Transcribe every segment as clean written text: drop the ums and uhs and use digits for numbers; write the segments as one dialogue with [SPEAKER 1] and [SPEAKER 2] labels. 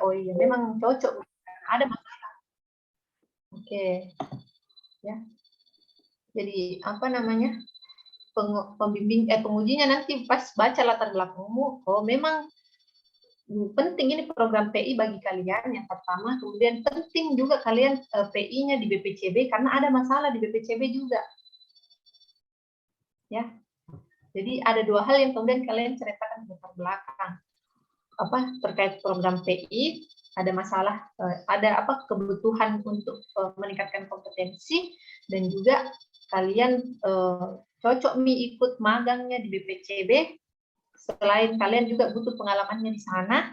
[SPEAKER 1] oh iya memang cocok, ada masalah. Oke, ya. Jadi apa namanya, pengujinya nanti pas baca latar belakangmu, oh memang penting ini program PI bagi kalian yang pertama, kemudian penting juga kalian PI-nya di BPCB karena ada masalah di BPCB juga, ya. Jadi ada dua hal yang kemudian kalian ceritakan di latar belakang, apa terkait program PI, ada masalah, ada apa kebutuhan untuk meningkatkan kompetensi, dan juga kalian cocok ikut magangnya di BPCB. Selain kalian juga butuh pengalamannya di sana,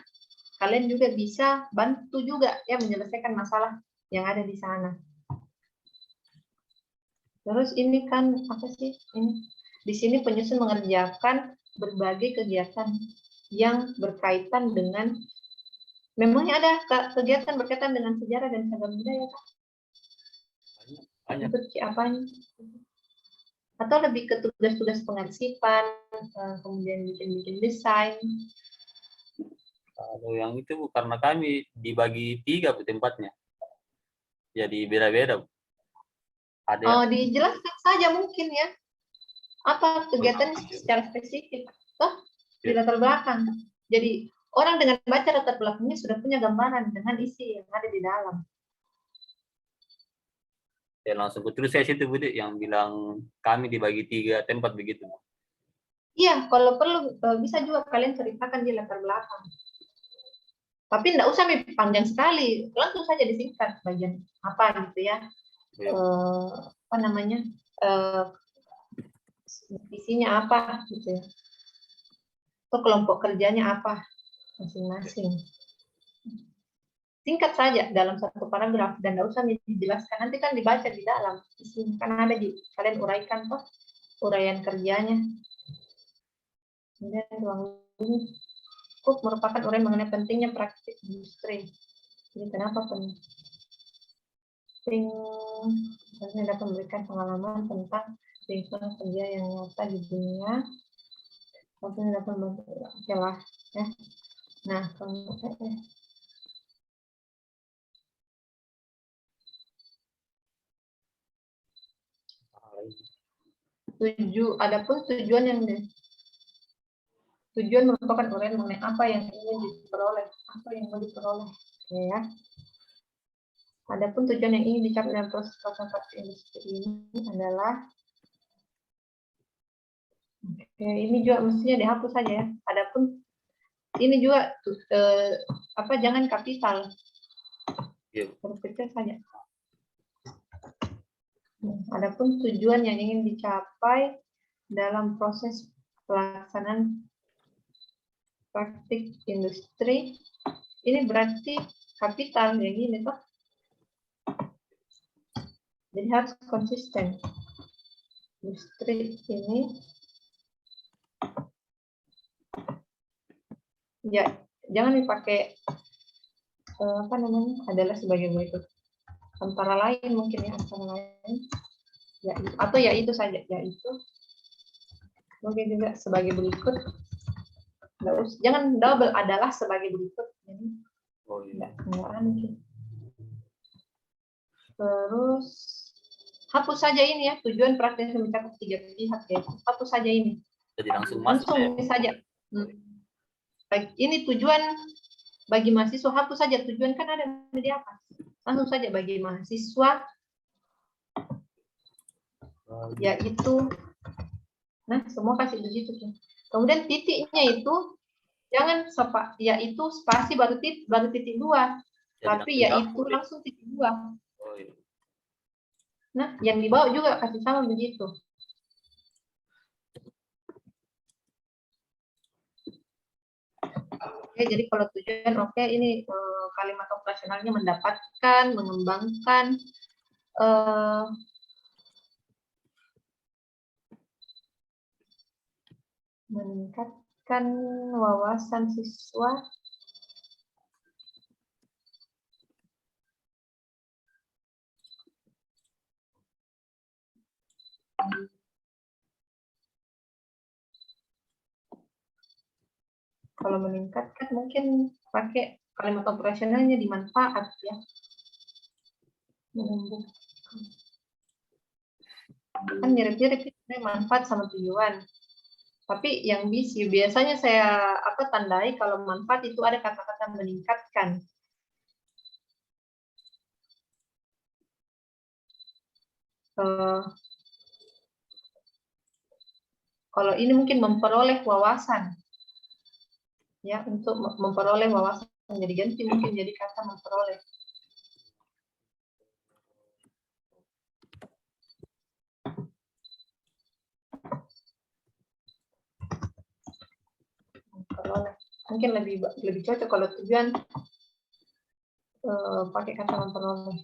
[SPEAKER 1] kalian juga bisa bantu juga ya menyelesaikan masalah yang ada di sana. Terus ini kan apa sih ini? Di sini penyusun mengerjakan berbagai kegiatan yang berkaitan dengan, memangnya ada kegiatan berkaitan dengan sejarah dan cagar budaya Kak? Untuk apanya? Atau lebih ke tugas-tugas pengarsipan, kemudian bikin-bikin desain?
[SPEAKER 2] Kalau yang itu karena kami dibagi 3 tempatnya, jadi beda-beda.
[SPEAKER 1] Oh, dijelaskan saja mungkin ya, apa kegiatan secara spesifik, toh di latar belakang. Jadi orang dengan baca latar belakangnya sudah punya gambaran dengan isi yang ada di dalam.
[SPEAKER 2] Ya langsung ketulis saya situ Budi yang bilang kami dibagi 3 tempat begitu.
[SPEAKER 1] Iya, kalau perlu bisa juga kalian ceritakan di latar belakang. Tapi tidak usah panjang sekali, langsung saja disingkat bagian apa gitu ya. Apa namanya? Isinya apa gitu ya. Atau kelompok kerjanya apa masing-masing. Singkat saja dalam satu paragraf dan tidak usah dijelaskan, nanti kan dibaca di dalam isinya kan ada di kalian uraikan toh uraian kerjanya. Kemudian ruang lingkup merupakan uraian mengenai pentingnya praktik industri. Jadi kenapa penting karena dapat memberikan pengalaman tentang lingkungan kerja yang nyata di dunia. Maksudnya dapat membantu, oke lah ya. Nah, adapun tujuan yang tujuan merupakan uraian mengenai apa yang ingin diperoleh, apa yang mau diperoleh, ya. Adapun tujuan yang ingin dicapai dalam proses transformasi industri ini adalah, ini juga mestinya dihapus saja ya. Adapun ini juga apa jangan kapital, huruf kecil saja. Adapun tujuan yang ingin dicapai dalam proses pelaksanaan praktik industri ini berarti kapital yang ini toh. Jadi harus konsisten. Industri ini ya jangan dipakai apa namanya adalah sebagai berikut. Antara lain mungkin ya antara lain ya atau ya itu saja yaitu mungkin juga sebagai berikut. Jangan double adalah sebagai berikut. Enggak. Terus hapus saja ini ya tujuan praktis mencakup 3 pihak ya. Hapus saja ini.
[SPEAKER 2] Jadi langsung
[SPEAKER 1] ini saja. Baik, ini tujuan bagi mahasiswa, hapus saja tujuan kan ada di atas. Langsung saja bagi mahasiswa yaitu, nah semua kasih begitu. Kemudian titiknya itu jangan yaitu spasi baru titik 2, tapi yaitu langsung titik 2. Nah, yang dibawa juga kasih sama begitu. Oke, jadi kalau tujuan oke, ini kalimat operasionalnya mendapatkan, mengembangkan meningkatkan wawasan siswa kalau meningkatkan mungkin pakai kalimat operasionalnya di manfaat ya. Kan mirip-mirip manfaat sama tujuan. Tapi yang biasanya saya tandai kalau manfaat itu ada kata-kata meningkatkan. Kalau ini mungkin memperoleh wawasan. Ya, untuk memperoleh wawasan jadi ganti mungkin jadi kata memperoleh. Memperoleh. Mungkin lebih cocok kalau tujuan pakai kata memperoleh.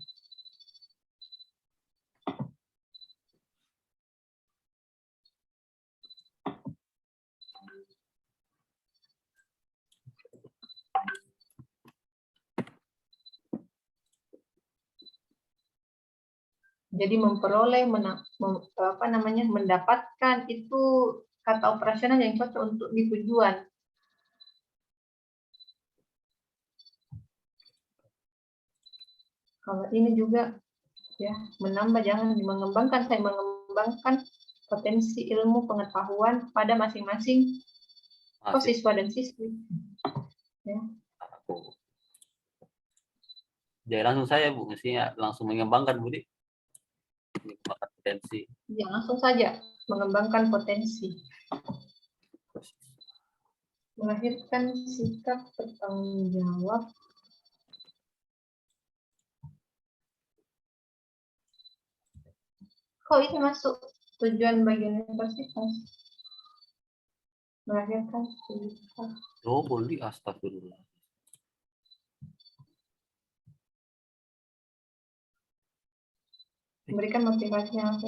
[SPEAKER 1] Jadi memperoleh, mendapatkan itu kata operasional yang cocok untuk di tujuan. Kalau ini juga ya menambah, jangan mengembangkan, saya mengembangkan potensi ilmu pengetahuan pada masing-masing siswa dan siswi. Ya.
[SPEAKER 2] Jadi langsung saya Bu, mestinya langsung mengembangkan Bu, mengembangkan potensi.
[SPEAKER 1] Ya, langsung saja mengembangkan potensi. Melahirkan sikap bertanggung jawab. Kok ini masuk tujuan bagi universitas? Melahirkan sikap.
[SPEAKER 2] Oh, boleh, astagfirullah.
[SPEAKER 1] Memberikan motivasi yang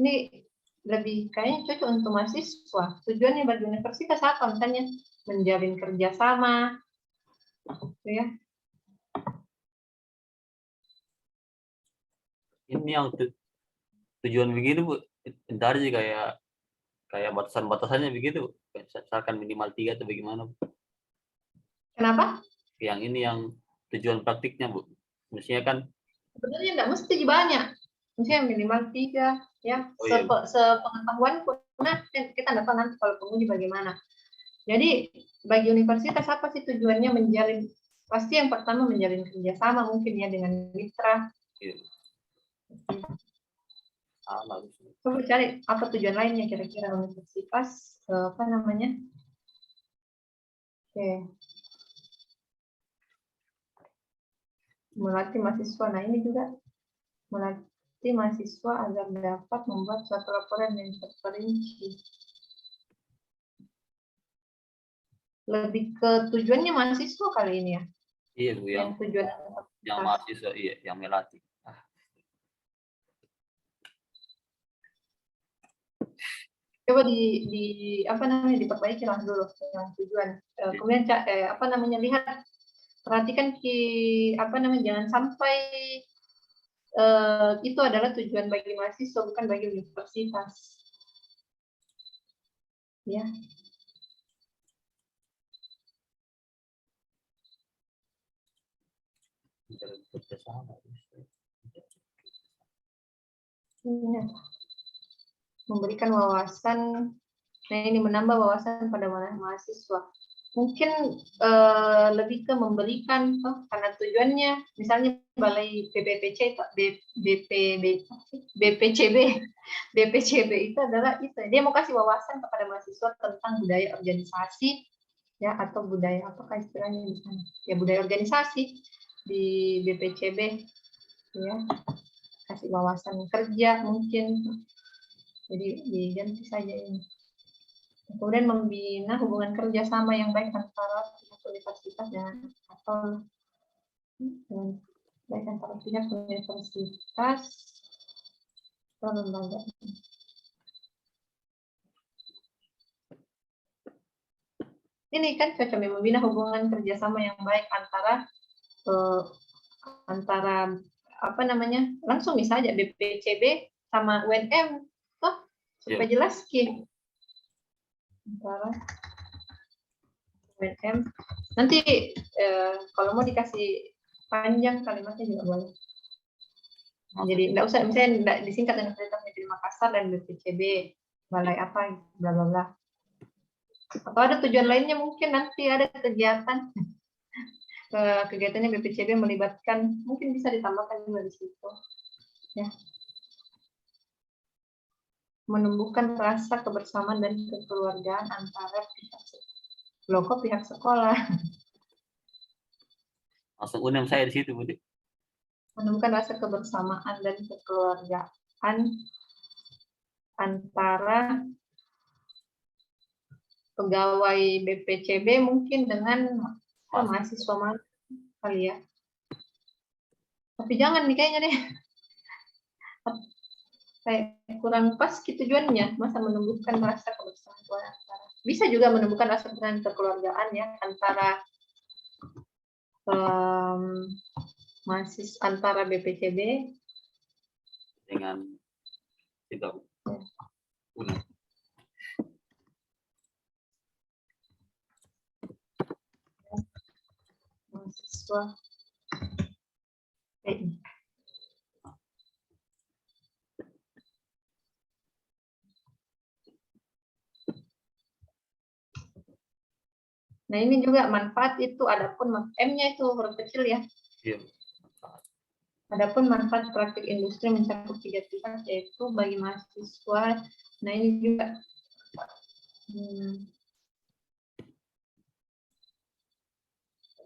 [SPEAKER 1] ini lebih kayaknya cocok untuk mahasiswa. Tujuannya bagi universitas apa? Misalnya menjalin kerjasama, ya.
[SPEAKER 2] Ini yang tujuan begitu Bu, bentar sih kayak batasan-batasannya begitu, misalkan minimal 3 atau bagaimana Bu?
[SPEAKER 1] Kenapa?
[SPEAKER 2] Yang ini yang tujuan praktiknya Bu, mestinya kan
[SPEAKER 1] sebenarnya nggak mesti banyak, mestinya minimal 3 ya.
[SPEAKER 2] Oh, iya.
[SPEAKER 1] Sepengetahuan nah kita nggak tahu nanti kalau penguji bagaimana. Jadi bagi universitas apa sih tujuannya? Menjalin, pasti yang pertama menjalin kerjasama mungkin ya dengan mitra.
[SPEAKER 2] Iya.
[SPEAKER 1] Coba cari apa tujuan lainnya kira-kira universitas apa namanya? Oke. Melatih mahasiswa. Nah ini juga melatih mahasiswa agar dapat membuat suatu laporan yang terperinci. Lebih ke tujuannya mahasiswa kali ini ya.
[SPEAKER 2] Iya Bu, yang
[SPEAKER 1] tujuan
[SPEAKER 2] yang mahasiswa, iya, yang melatih.
[SPEAKER 1] Coba di apa namanya diperbaiki lah dulu yang tujuan. Kemudian apa namanya lihat, perhatikan apa namanya jangan sampai itu adalah tujuan bagi mahasiswa bukan bagi universitas. Ya. Memberikan wawasan, nah ini menambah wawasan pada mahasiswa. Mungkin lebih ke memberikan karena tujuannya misalnya balai BPPC BPCB itu adalah itu dia mau kasih wawasan kepada mahasiswa tentang budaya organisasi ya, atau budaya apakah istilahnya di sana ya, budaya organisasi di BPCB ya, kasih wawasan kerja mungkin. Jadi diganti saja ini. Kemudian membina hubungan kerjasama yang baik antara universitas dan atau baik antara pihak universitas atau lembaga. Ini kan cocok membina hubungan kerjasama yang baik antara apa namanya, langsung misalnya BPCB sama UNM, supaya jelas antara UNM. Nanti kalau mau dikasih panjang kalimatnya juga boleh. Jadi enggak usah, misalnya enggak disingkat dengan Perintah Negeri Makassar dan BPCB, balai apa, bla bla bla. Atau ada tujuan lainnya, mungkin nanti ada kegiatan, kegiatannya BPCB melibatkan, mungkin bisa ditambahkan juga di situ. Ya. Menumbuhkan rasa kebersamaan dan kekeluargaan antara pihak sekolah.
[SPEAKER 2] Langsung UNM saya di situ, Bu.
[SPEAKER 1] Menemukan rasa kebersamaan dan kekeluargaan antara pegawai BPCB mungkin dengan mahasiswa kali ya. Tapi jangan nih kayaknya deh. Kayak kurang pas gitu tujuannya. Masa menumbuhkan rasa kebersamaan antara. Bisa juga menumbuhkan rasa kekeluargaan ya antara mahasiswa, antara BPCB
[SPEAKER 2] dengan tidak
[SPEAKER 1] mahasiswa. Nah ini juga manfaat itu, adapun M-nya itu huruf kecil ya.
[SPEAKER 2] Iya.
[SPEAKER 1] Adapun manfaat praktik industri mencakup 3 tingkat, yaitu bagi mahasiswa. Nah ini juga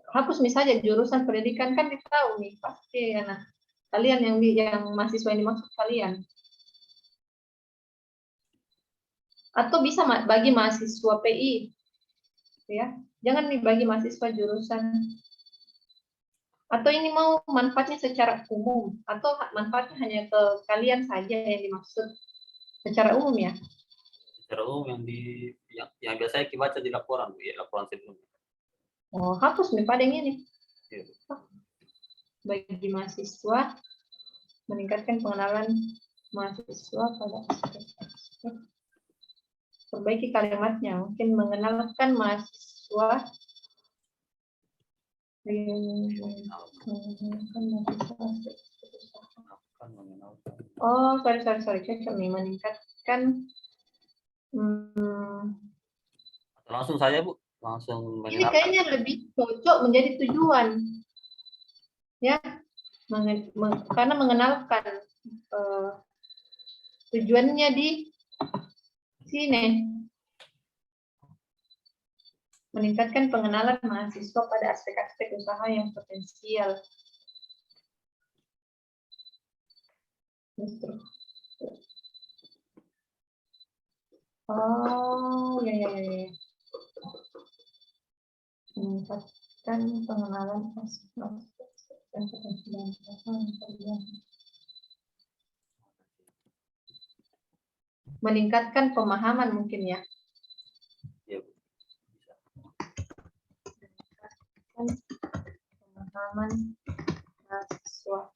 [SPEAKER 1] hapus misalnya jurusan pendidikan, kan kita tahu nih pasti ya. Nah kalian yang mahasiswa yang dimaksud kalian, atau bisa bagi mahasiswa PI ya, jangan nih bagi mahasiswa jurusan. Atau ini mau manfaatnya secara umum, atau manfaatnya hanya ke kalian saja yang dimaksud secara umum ya?
[SPEAKER 2] Secara umum yang biasanya kita baca di laporan, Bu, ya, laporan sebelumnya.
[SPEAKER 1] Oh, hapus nih pada yang ini.
[SPEAKER 2] Iya.
[SPEAKER 1] Bagi mahasiswa, meningkatkan pengenalan mahasiswa pada aspek. Perbaiki kalimatnya, mungkin mengenalkan mahasiswa. Oh, sorry, cocok nih, meningkatkan.
[SPEAKER 2] Langsung saja, Bu, langsung
[SPEAKER 1] Ini kayaknya lebih cocok menjadi tujuan, ya, karena mengenalkan tujuannya di sini. Meningkatkan pengenalan mahasiswa pada aspek-aspek usaha yang potensial. Oh, ya. Meningkatkan pengenalan aspek-aspek dan potensial usaha yang potensial. Meningkatkan pemahaman mungkin ya.
[SPEAKER 2] Ya,
[SPEAKER 1] Pemahaman mahasiswa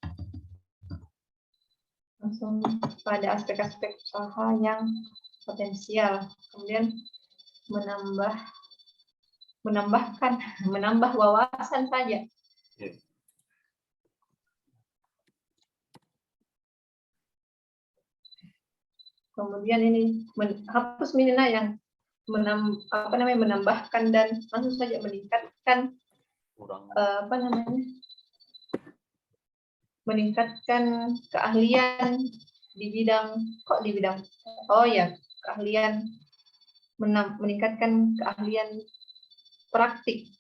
[SPEAKER 1] langsung pada aspek-aspek usaha yang potensial, kemudian menambah wawasan saja.
[SPEAKER 2] ya.
[SPEAKER 1] Kemudian ini hapus minina yang menambahkan dan langsung saja meningkatkan meningkatkan keahlian di bidang keahlian, meningkatkan keahlian praktik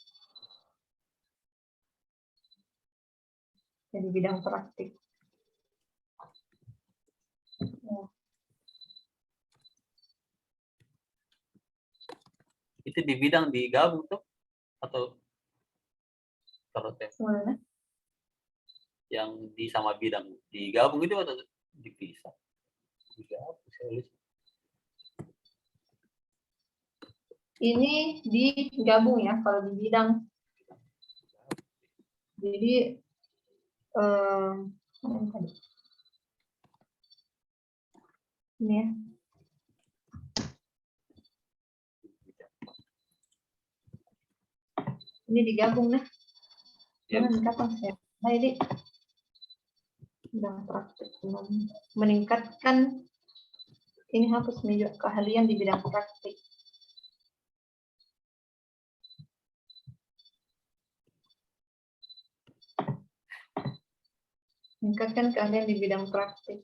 [SPEAKER 1] di bidang praktik.
[SPEAKER 2] Itu di bidang digabung tuh atau kalau yang di sama bidang digabung itu atau dipisah?
[SPEAKER 1] Ini digabung ya kalau di bidang. Jadi ini ya. Ini digabung nah.
[SPEAKER 2] Ya,
[SPEAKER 1] Jangan kapan saya. Nah, ini bidang praktik meningkatkan ini hapus meja keahlian di bidang praktik. Meningkatkan keahlian di bidang praktik.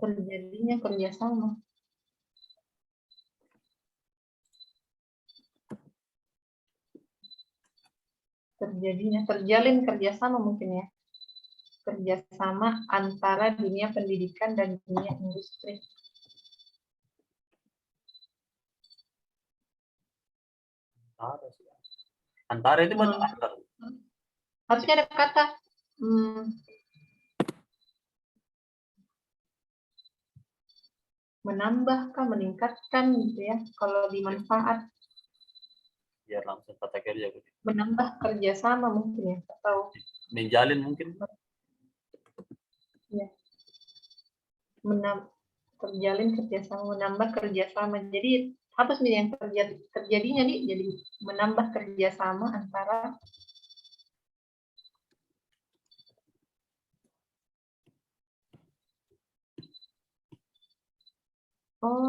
[SPEAKER 1] Terjadinya kerjasama. Terjalin kerjasama mungkin ya. Kerjasama antara dunia pendidikan dan dunia industri.
[SPEAKER 2] antara itu mana antar?
[SPEAKER 1] Harusnya ada kata menambahkah, meningkatkan gitu ya. Kalau dimanfaat
[SPEAKER 2] Biar langsung kata kerja.
[SPEAKER 1] menambah kerjasama mungkin ya, atau
[SPEAKER 2] Menjalin mungkin.
[SPEAKER 1] ya, terjalin kerjasama, menambah kerjasama. Jadi apa sih yang terjadinya nih? Jadi menambah kerjasama antara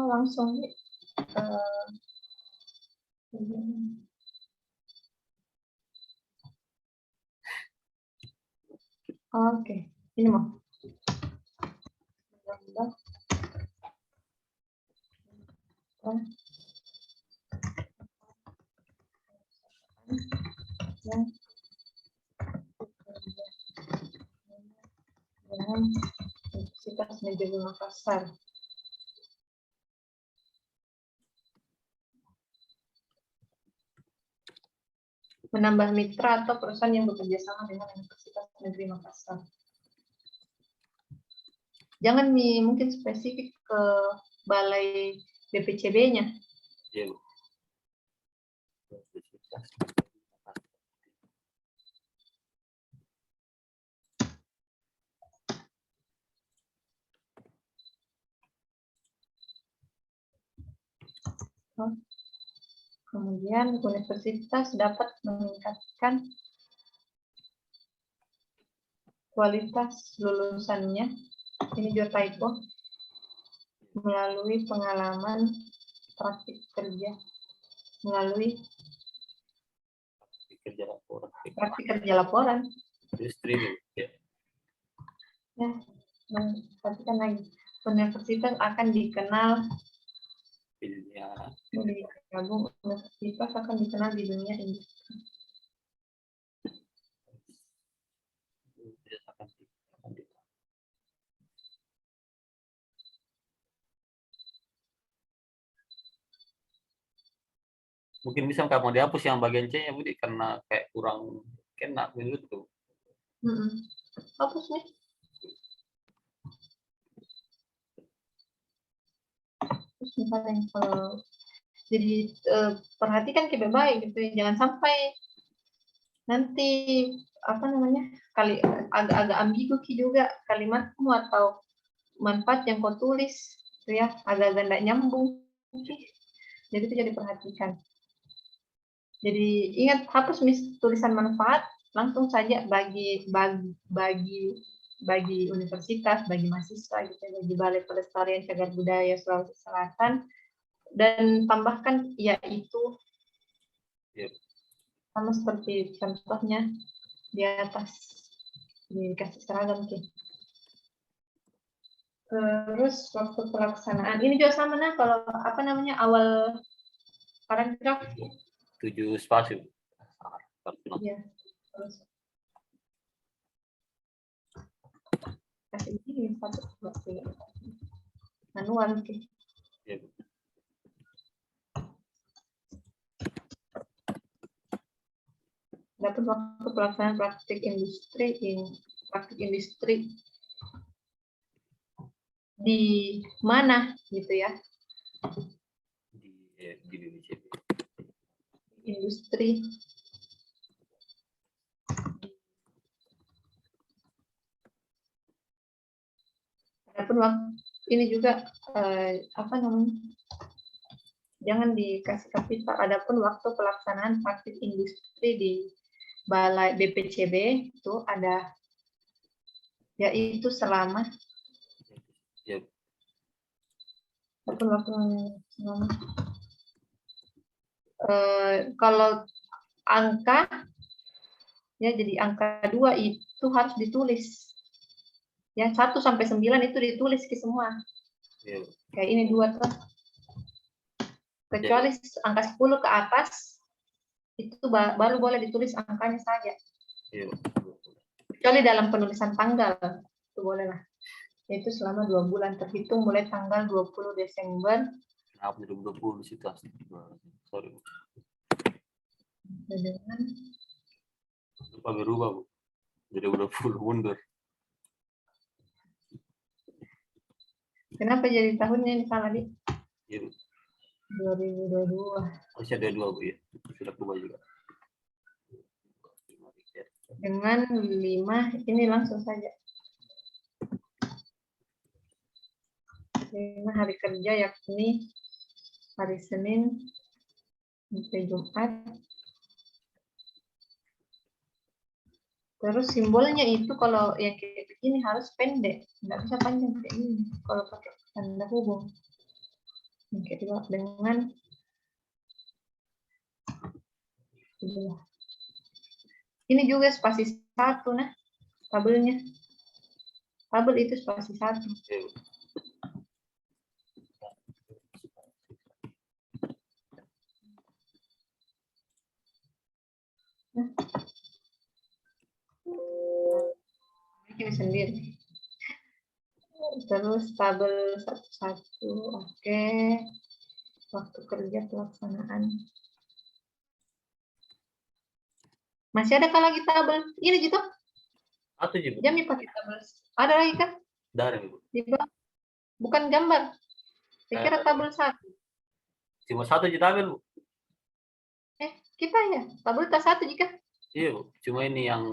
[SPEAKER 1] langsung nih. Oke, ini mau menambah yang dengan Universitas Negeri Makassar. Menambah mitra atau perusahaan yang bekerja sama dengan Universitas Negeri Makassar. Jangan mungkin spesifik ke balai BPCB-nya.
[SPEAKER 2] Iya, Bu.
[SPEAKER 1] Kemudian universitas dapat meningkatkan kualitas lulusannya, ini juga typo, melalui pengalaman praktik kerja, melalui praktik kerja laporan.
[SPEAKER 2] Industri ya.
[SPEAKER 1] Ya, perhatikan lagi, universitas akan dikenal
[SPEAKER 2] Di dunia
[SPEAKER 1] gabung universitas akan dikenal di dunia industri.
[SPEAKER 2] Mungkin bisa kamu dihapus yang bagian C-nya, Budi, karena kayak kurang kena gitu.
[SPEAKER 1] Hapus nih. Terus misalnya jadi perhatikan kayak baik gitu, jangan sampai nanti apa namanya agak-agak ambigu juga kalimatmu atau manfaat yang kau tulis gitu ya, agak-agak tidak nyambung. Jadi itu jadi perhatikan. Jadi ingat, hapus tulisan manfaat, langsung saja bagi universitas, bagi mahasiswa gitu, bagi Balai Pelestarian Cagar Budaya Sulawesi Selatan, dan tambahkan yaitu sama seperti contohnya di atas, dikasih seragam gitu. Terus waktu pelaksanaan ini juga sama nah, kalau apa namanya awal paragraf
[SPEAKER 2] 7 spasi.
[SPEAKER 1] Iya. Terus kasih ini satu manual gitu.
[SPEAKER 2] Ya.
[SPEAKER 1] Dapat waktu pelaksanaan praktik industri di mana gitu ya,
[SPEAKER 2] Di Indonesia.
[SPEAKER 1] industri Adapun ini juga apa namanya? Jangan dikasih kapital. Adapun waktu pelaksanaan praktik industri di Balai BPCB itu ada, yaitu selama
[SPEAKER 2] Ya,
[SPEAKER 1] selama kalau angka ya, jadi angka 2 itu harus ditulis. Ya, 1 sampai 9 itu ditulis ke semua.
[SPEAKER 2] ya.
[SPEAKER 1] Kayak ini 2 tuh. Kecuali angka 10 ke atas itu baru boleh ditulis angkanya saja.
[SPEAKER 2] Iya.
[SPEAKER 1] Kecuali dalam penulisan tanggal itu boleh lah. Itu selama 2 bulan terhitung mulai tanggal 20 Desember.
[SPEAKER 2] Kenapa 2020 situ? Sorry.
[SPEAKER 1] Dengan
[SPEAKER 2] Lupa berubah, Bu. 2020 mundur.
[SPEAKER 1] kenapa jadi tahunnya ini salah, Di?
[SPEAKER 2] Iya.
[SPEAKER 1] 2022.
[SPEAKER 2] Harusnya 22, Bu, ya. Sudah berubah juga.
[SPEAKER 1] Dengan 5 ini langsung saja. 5 hari kerja yakni hari Senin sampai Jumat. Terus simbolnya itu kalau yang kayak begini harus pendek, nggak bisa panjang kayak ini. Kalau pakai tanda hubung, yang kedua dengan ini juga spasi 1, nah tabelnya. Tabel itu spasi 1. Nah. Ini sendiri. Terus tabel 1-1, oke. Waktu kerja pelaksanaan. Masih ada lagi tabel? Ini gitu?
[SPEAKER 2] Satu juga.
[SPEAKER 1] Jamnya pakai tabel. Ada lagi kan?
[SPEAKER 2] Dari, Bu.
[SPEAKER 1] Bukan gambar. Saya kira tabel 1.
[SPEAKER 2] Cuma 1 di tabel, Bu.
[SPEAKER 1] Kita ya. Tabel tas 1 jika.
[SPEAKER 2] Iya, Bu. Cuma ini yang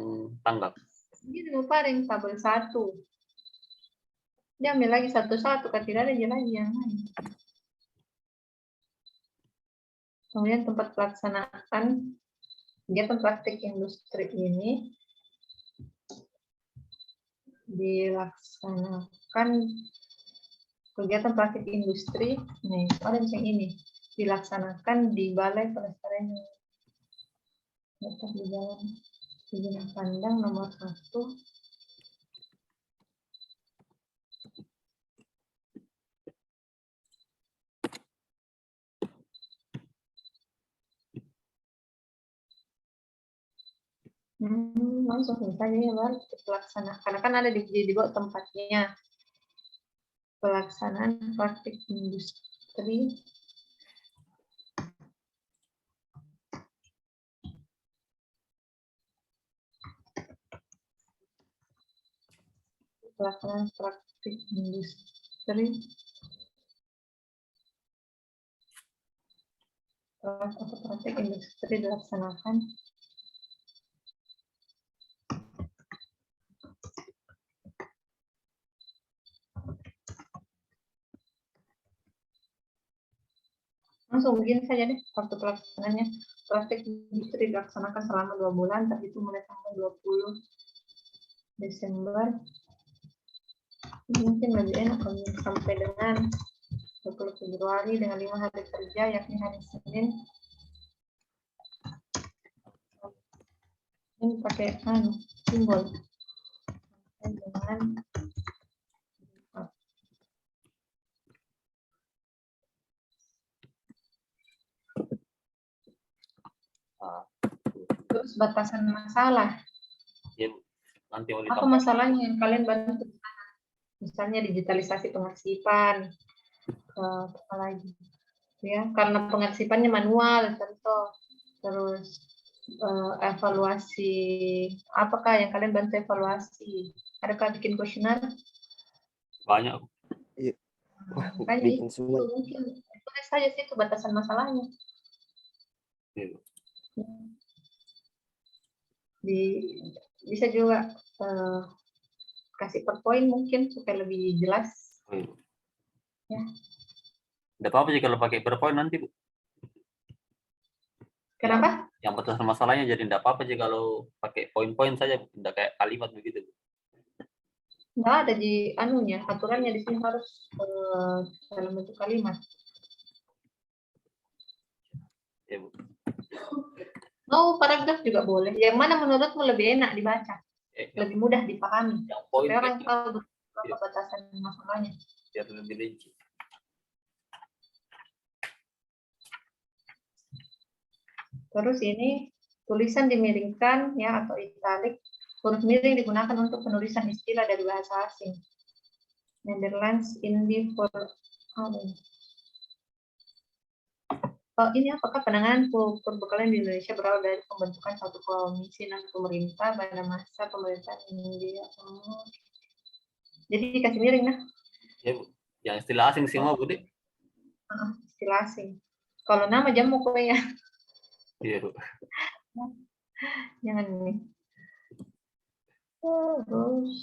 [SPEAKER 2] tanggal.
[SPEAKER 1] Ini mau paling tabel 1. Dia ambil lagi 1-1, kan tidak ada lagi yang lain. Kemudian tempat pelaksanaan kegiatan praktik industri ini dilaksanakan kegiatan praktik industri nih, ada yang ini dilaksanakan di Balai Pelestarian Letak di Jalan Bidang Pandang nomor 1 langsung saja ya, baru pelaksana karena kan ada di bawah tempatnya pelaksanaan praktik industri pelaksanaan praktik industri atau praktik industri dilaksanakan langsung begini saja deh. Waktu pelaksanaannya praktik industri dilaksanakan selama 2 bulan terhitung mulai tanggal 20 Desember. Mungkin lebih enak sampai dengan 20 Februari dengan 5 hari kerja yakni hari Senin. Ini pakai simbol dengan terus batasan masalah.
[SPEAKER 2] Ya, nanti
[SPEAKER 1] apa masalahnya yang kalian bantu? Misalnya digitalisasi pengarsipan, apalagi ya, karena pengarsipannya manual contoh, terus evaluasi, apakah yang kalian bantu evaluasi? Adakah bikin kuesioner?
[SPEAKER 2] Banyak.
[SPEAKER 3] Iya.
[SPEAKER 1] Makanya
[SPEAKER 3] Bikin
[SPEAKER 1] itu
[SPEAKER 3] semua.
[SPEAKER 1] mungkin tulis saja sih itu batasan masalahnya.
[SPEAKER 2] Iya.
[SPEAKER 1] Bisa juga kasih per poin mungkin supaya lebih jelas.
[SPEAKER 2] Oh, iya, Bu.
[SPEAKER 1] Ya.
[SPEAKER 2] Nggak apa-apa sih kalau pakai per poin nanti, Bu.
[SPEAKER 1] Kenapa?
[SPEAKER 2] Yang batasan masalahnya jadi nggak apa-apa sih kalau pakai poin-poin saja, nggak kayak kalimat begitu, Bu.
[SPEAKER 1] Nggak ada di anunya, aturannya di sini harus dalam bentuk kalimat.
[SPEAKER 2] Ya, Bu.
[SPEAKER 1] Mau paragraf juga boleh. Yang mana menurutmu lebih enak dibaca?
[SPEAKER 2] Yang
[SPEAKER 1] Lebih mudah dipahami.
[SPEAKER 2] yang poin
[SPEAKER 1] Supaya orang
[SPEAKER 2] itu
[SPEAKER 1] tahu berapa batasan masalahnya.
[SPEAKER 2] biar lebih rinci.
[SPEAKER 1] Terus ini tulisan dimiringkan ya atau italik. Huruf miring digunakan untuk penulisan istilah dari bahasa asing. Netherlands, Indi, ini apakah penanganan perbekalan di Indonesia berawal dari pembentukan satu komisi non pemerintah pada masa pemerintahan India? Jadi dikasih miring nah.
[SPEAKER 2] Ya, Bu. Yang istilah asing semua, Bu, deh.
[SPEAKER 1] Istilah asing. Kalau nama jamu kok ya.
[SPEAKER 2] Iya, Bu.
[SPEAKER 1] Jangan ini. Terus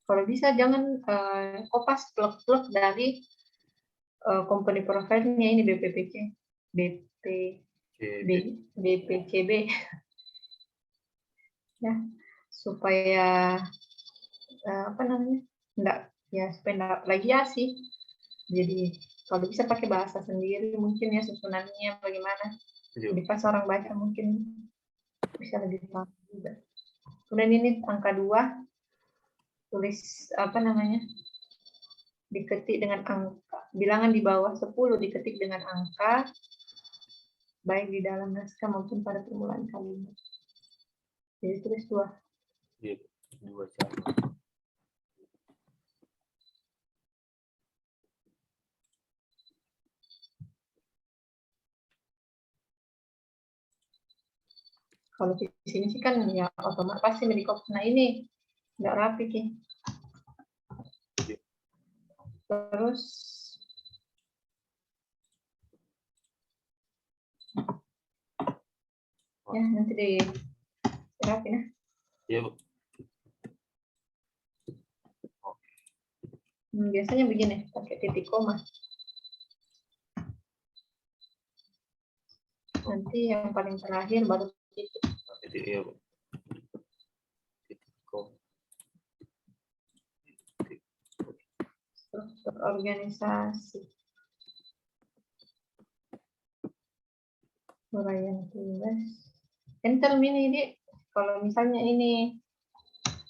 [SPEAKER 1] kalau bisa jangan kopas plug-plug dari company providernya ini BPPC, BPCB ya supaya apa namanya enggak ya supaya enggak plagiasi. Jadi kalau bisa pakai bahasa sendiri mungkin ya susunannya bagaimana. Jadi pas orang baca mungkin bisa lebih paham juga. Kemudian ini angka 2 tulis apa namanya diketik dengan angka bilangan di bawah 10 diketik dengan angka baik di dalam naskah maupun pada permulaan kalimat. Jadi tulis 2.
[SPEAKER 2] Iya, 2 sama.
[SPEAKER 1] Kalau di sini sih kan ya otomatis pasti medikop. Nah ini nggak rapi sih. Terus ya nanti di rapi nah.
[SPEAKER 2] Iya, Bu.
[SPEAKER 1] Biasanya begini pakai titik koma. Nanti yang paling terakhir baru titik.
[SPEAKER 2] Iya, Bu.
[SPEAKER 1] Struktur organisasi. Uraian tugas. Enter ini di kalau misalnya ini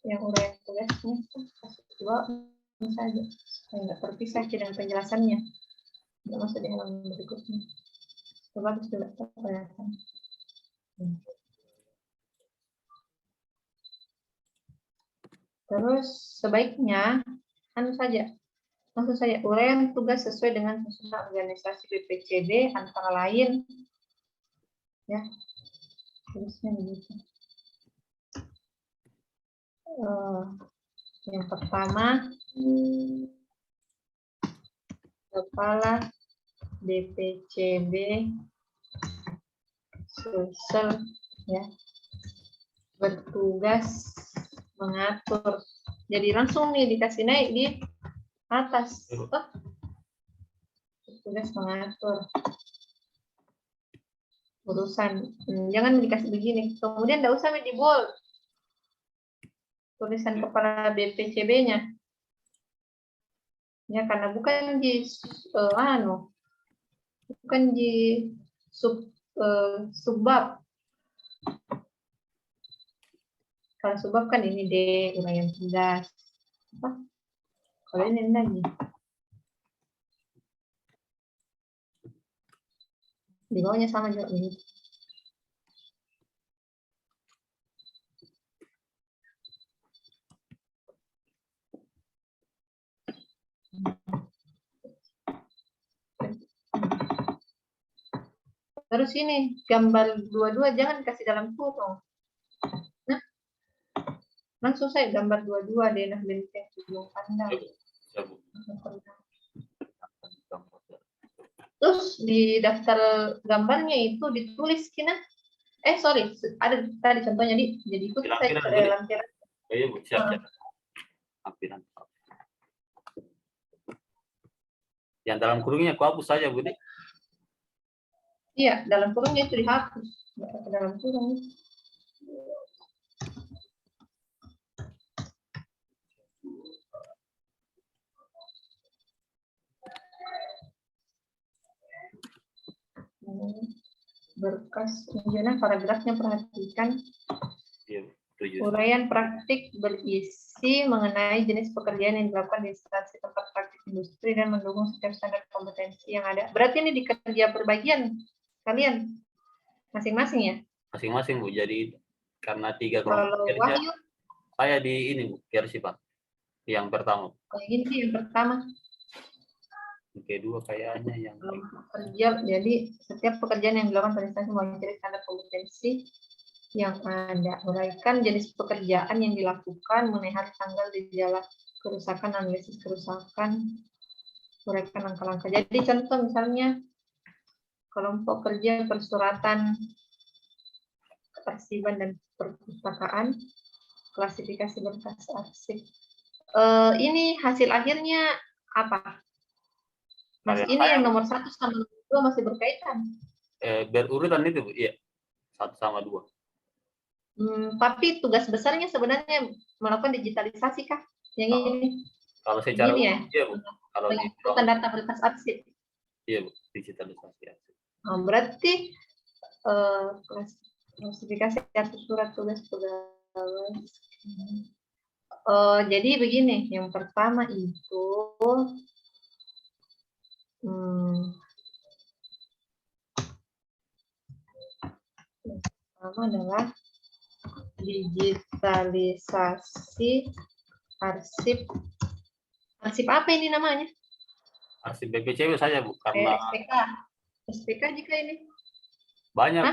[SPEAKER 1] yang uraian tugasnya kasih 2 saja. Nggak terpisah dengan penjelasannya. Nggak masuk di halaman berikutnya. Coba harus tidak kelihatan. Terus sebaiknya anu saja, maksud saya uraian tugas sesuai dengan susunan organisasi BPCB antara lain, ya, tulisnya begitu. Yang pertama, kepala BPCB Sulsel, ya, bertugas mengatur. Jadi langsung nih dikasih naik di atas. Tugas mengatur urusan. Jangan dikasih begini. Kemudian tidak usah di bold. Tulisan kepala BPCB-nya. Ya karena bukan di bukan di subbab. Kalau subbab kan ini D uraian tugas. Kalau ini lagi. Di bawahnya sama juga ini. Terus ini gambar 22 jangan kasih dalam kurung. Nah, Langsung saya gambar dua-dua denah benteng ujung pandang.
[SPEAKER 2] Ya, Bu.
[SPEAKER 1] Terus di daftar gambarnya itu ditulis Kina. Sorry, ada tadi contohnya jadi ikut saya
[SPEAKER 2] Lampiran, Bu.
[SPEAKER 1] lampiran.
[SPEAKER 2] Iya, Bu. Siap. Lampiran. Yang dalam kurungnya aku hapus saja, Bu.
[SPEAKER 1] Iya, dalam kurungnya itu dihapus. Ke dalam kurung. Berkas penjelasan paragrafnya perhatikan.
[SPEAKER 2] Iya,
[SPEAKER 1] Uraian praktik berisi mengenai jenis pekerjaan yang dilakukan di instansi tempat praktik industri dan mendukung setiap standar kompetensi yang ada. Berarti ini di kerja berbagian kalian masing-masing ya?
[SPEAKER 2] Masing-masing, Bu. Jadi karena 3
[SPEAKER 1] Kalau
[SPEAKER 2] kelompok kerja,
[SPEAKER 1] Wahyu,
[SPEAKER 2] saya di ini, Bu, versi, Pak. Yang pertama.
[SPEAKER 1] ini sih yang pertama.
[SPEAKER 2] Yang kedua kayaknya yang
[SPEAKER 1] kerja, jadi setiap pekerjaan yang dilakukan pada instansi mewakili standar kompetensi yang ada. Uraikan jenis pekerjaan yang dilakukan, mengenai hari tanggal gejala kerusakan, analisis kerusakan, uraikan langkah-langkah. Jadi contoh misalnya kelompok kerja persuratan, ketertiban dan perpustakaan, klasifikasi berkas arsip. Ini hasil akhirnya apa? Mas, ini yang nomor 1 sama nomor 2 masih berkaitan.
[SPEAKER 2] berurutan itu, Bu. Iya. 1 sama 2.
[SPEAKER 1] Tapi tugas besarnya sebenarnya melakukan digitalisasi kah? Yang ini?
[SPEAKER 2] Kalau secara
[SPEAKER 1] ini ya?
[SPEAKER 2] iya, Bu. Kalau di
[SPEAKER 1] bukan data berkas arsip.
[SPEAKER 2] Iya, Bu. Digitalisasi arsip.
[SPEAKER 1] Berarti klasifikasi atau surat tugas pegawai. Jadi begini, yang pertama itu pertama adalah digitalisasi arsip. Arsip apa ini namanya?
[SPEAKER 2] Arsip BPCW saja, Bu, karena
[SPEAKER 1] SPK jika ini
[SPEAKER 2] banyak.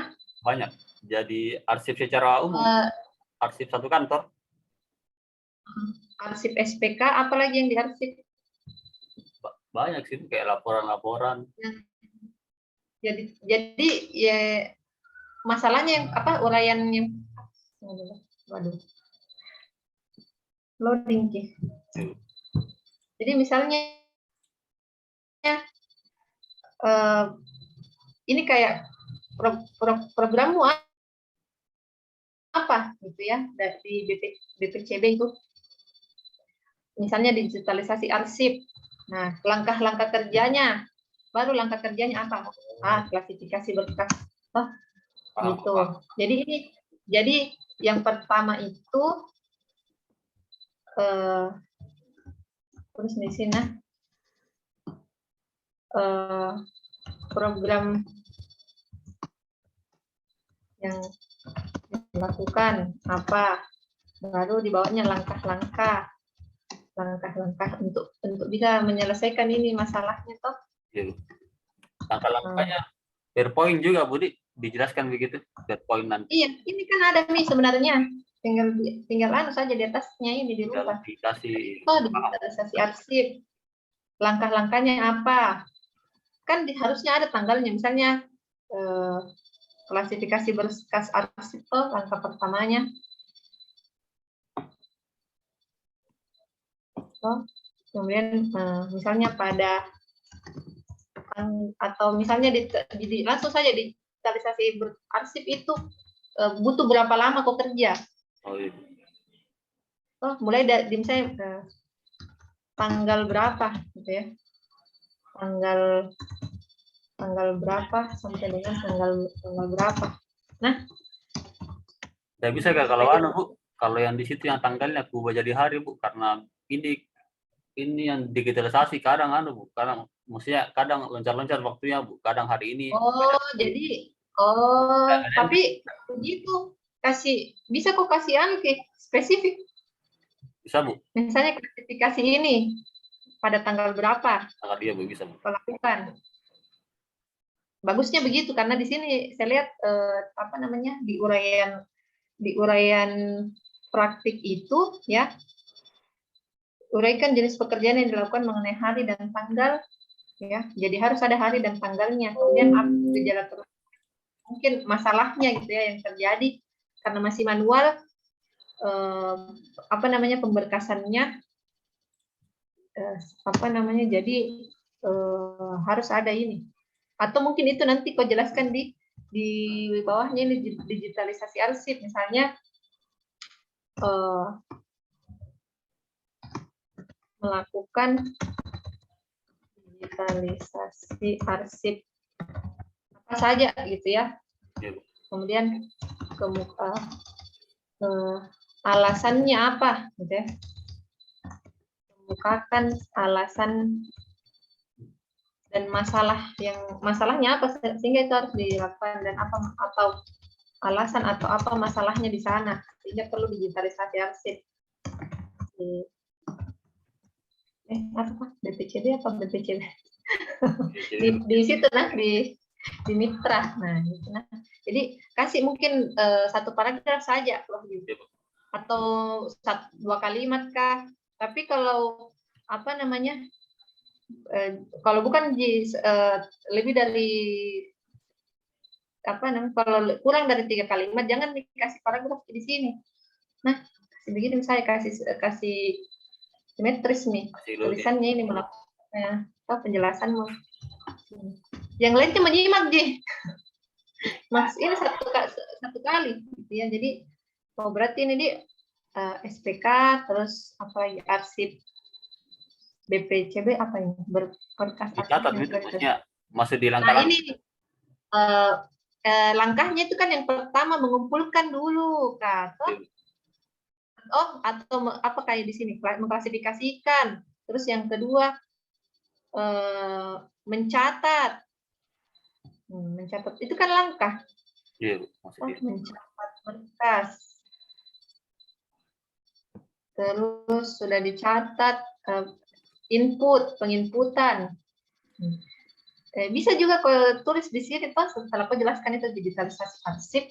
[SPEAKER 2] Jadi arsip secara umum, arsip satu kantor.
[SPEAKER 1] Arsip SPK, apalagi yang diarsip?
[SPEAKER 2] Banyak sih, kayak laporan-laporan.
[SPEAKER 1] Jadi ya masalahnya yang apa, uraian yang loading sih. Jadi misalnya ini kayak programmu apa gitu ya dari BPCB itu. Misalnya digitalisasi arsip. Nah, langkah-langkah kerjanya, baru langkah kerjanya apa? Klasifikasi berkas. Gitu. Jadi yang pertama itu terus di sini program yang dilakukan apa, baru dibawanya langkah-langkah untuk bisa menyelesaikan ini masalahnya toh.
[SPEAKER 2] Iya. Langkah-langkahnya PowerPoint juga, Budi, dijelaskan begitu PowerPoint nanti.
[SPEAKER 1] Iya, ini kan ada nih sebenarnya, tinggal anu saja di atasnya ini dirubah. Digitalisasi arsip, langkah-langkahnya apa, kan harusnya ada tanggalnya, misalnya klasifikasi berkas arsip toh langkah pertamanya. Kemudian misalnya pada atau misalnya langsung saja digitalisasi arsip itu butuh berapa lama kok kerja? Mulai dari misalnya tanggal berapa gitu ya, tanggal berapa sampai dengan tanggal berapa. Nah,
[SPEAKER 2] nggak bisa gak kalau Bu, kalau yang di situ yang tanggalnya aku ubah jadi hari, Bu, karena ini yang digitalisasi kadang Bu, kadang maksudnya kadang loncat-loncat waktunya, Bu, kadang hari ini.
[SPEAKER 1] Jadi tapi begitu bisa kok kasih spesifik.
[SPEAKER 2] Bisa, Bu.
[SPEAKER 1] Misalnya klasifikasi ini pada tanggal berapa?
[SPEAKER 2] Tanggal dia, Bu, bisa, Bu.
[SPEAKER 1] Lakukan. Bagusnya begitu karena di sini saya lihat di uraian praktik itu ya, uraikan jenis pekerjaan yang dilakukan mengenai hari dan tanggal ya. Jadi harus ada hari dan tanggalnya. Kemudian gejala mungkin masalahnya gitu ya yang terjadi karena masih manual, apa namanya, pemberkasannya apa namanya, jadi harus ada ini, atau mungkin itu nanti kau jelaskan di bawahnya ini digitalisasi arsip misalnya, melakukan digitalisasi arsip apa saja gitu ya. Kemudian alasannya apa gitu ya, kemukakan alasan dan masalahnya apa sehingga itu harus dilakukan, dan apa atau alasan atau apa masalahnya di sana sehingga perlu digitalisasi arsip. Apa BPCD apa BPCD di situ nah di mitra. Nah, gitu. Nah, jadi kasih mungkin satu paragraf saja atau 2 kalimat kah, tapi kalau apa namanya, kalau bukan lebih dari apa namanya, kalau kurang dari 3 kalimat jangan dikasih paragraf di sini. Nah, kasih begini misalnya, kasih simetris nih tulisannya ini melakukan penjelasanmu. Yang lainnya menyimak Mas, ini satu kali gitu ya. Jadi berarti ini di SPK terus apa lagi, arsip BPCB apa ini, berkas
[SPEAKER 2] dicatat gitu maksudnya masih di langkah.
[SPEAKER 1] Nah, ini langkahnya itu kan yang pertama mengumpulkan dulu kan. Atau apa kayak di sini mengklasifikasikan. Terus yang kedua mencatat. Mencatat itu kan langkah.
[SPEAKER 2] Iya, maksudnya.
[SPEAKER 1] Mencatat berkas. Terus sudah dicatat penginputan. Bisa juga kalau tulis di sini pas setelah aku jelaskan itu digitalisasi arsip,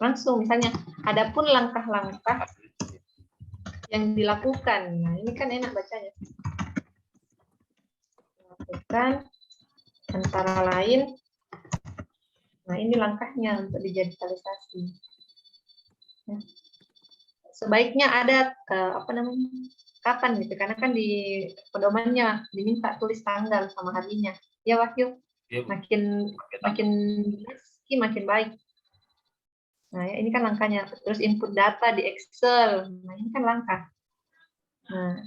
[SPEAKER 1] langsung misalnya adapun langkah-langkah yang dilakukan. Nah, ini kan enak bacanya. Lakukan antara lain. Nah, ini langkahnya untuk digitalisasi. Sebaiknya ada apa namanya, kapan gitu, karena kan di pedomannya diminta tulis tanggal sama harinya. Ya Wahyu, makin makin baik. Nah, ya, ini kan langkahnya. Terus input data di Excel. Nah, ini kan langkah. Nah,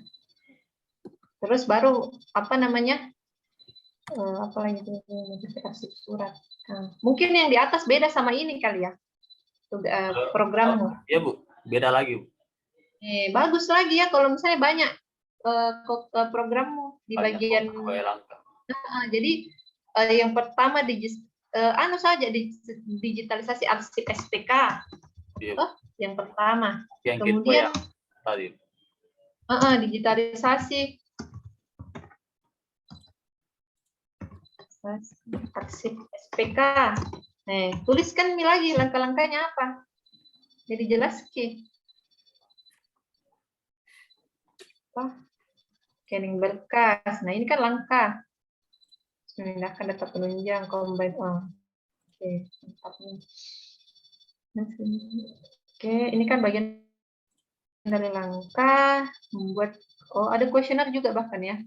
[SPEAKER 1] terus baru apa namanya? Apa lagi itu, notifikasi surat. Nah, mungkin yang di atas beda sama ini kali ya. Programmu.
[SPEAKER 2] Iya, Bu. Beda lagi, Bu.
[SPEAKER 1] Bagus lagi ya kalau misalnya banyak programmu di bagian
[SPEAKER 2] langkah.
[SPEAKER 1] Jadi yang pertama saja digitalisasi arsip SPK.
[SPEAKER 2] Iya.
[SPEAKER 1] Yang pertama.
[SPEAKER 2] Yang
[SPEAKER 1] kemudian
[SPEAKER 2] tadi.
[SPEAKER 1] Digitalisasi arsip SPK. Tuliskan lagi langkah-langkahnya apa. Jadi jelas scanning berkas. Nah, ini kan langkah. Memindahkan data penunjang, combine. Oke, ini kan bagian dari langkah membuat. Ada kuesioner juga bahkan ya.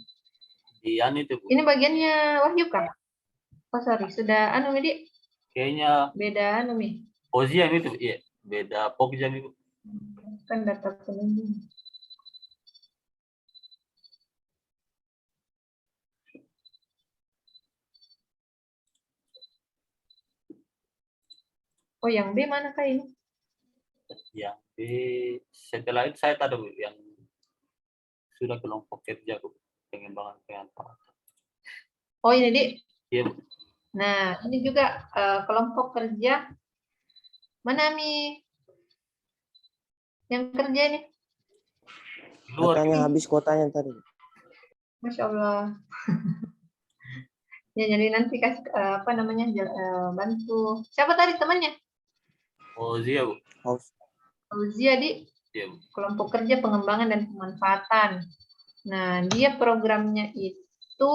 [SPEAKER 2] Iya, itu, Bu.
[SPEAKER 1] Ini bagiannya Wahyu kah? Sorry, sudah ini
[SPEAKER 2] kayaknya
[SPEAKER 1] beda nih.
[SPEAKER 2] Poziam itu, iya, beda Pokjam itu.
[SPEAKER 1] Kan data penunjang. Yang B mana kah ini?
[SPEAKER 2] Yang B setelah itu saya tahu yang sudah kelompok kerja, Bu, pengembangan pengantar.
[SPEAKER 1] Ini di.
[SPEAKER 2] Iya, Bu.
[SPEAKER 1] Nah, ini juga kelompok kerja. Mana Mi? Yang kerja ini?
[SPEAKER 3] Katanya habis kuotanya tadi.
[SPEAKER 1] Masya Allah. Ya, jadi nanti kasih apa namanya bantu. Siapa tadi temannya?
[SPEAKER 2] Fauzia, Bu.
[SPEAKER 1] Fauzia di
[SPEAKER 2] Iya, Bu.
[SPEAKER 1] Kelompok kerja pengembangan dan pemanfaatan. Nah, dia programnya itu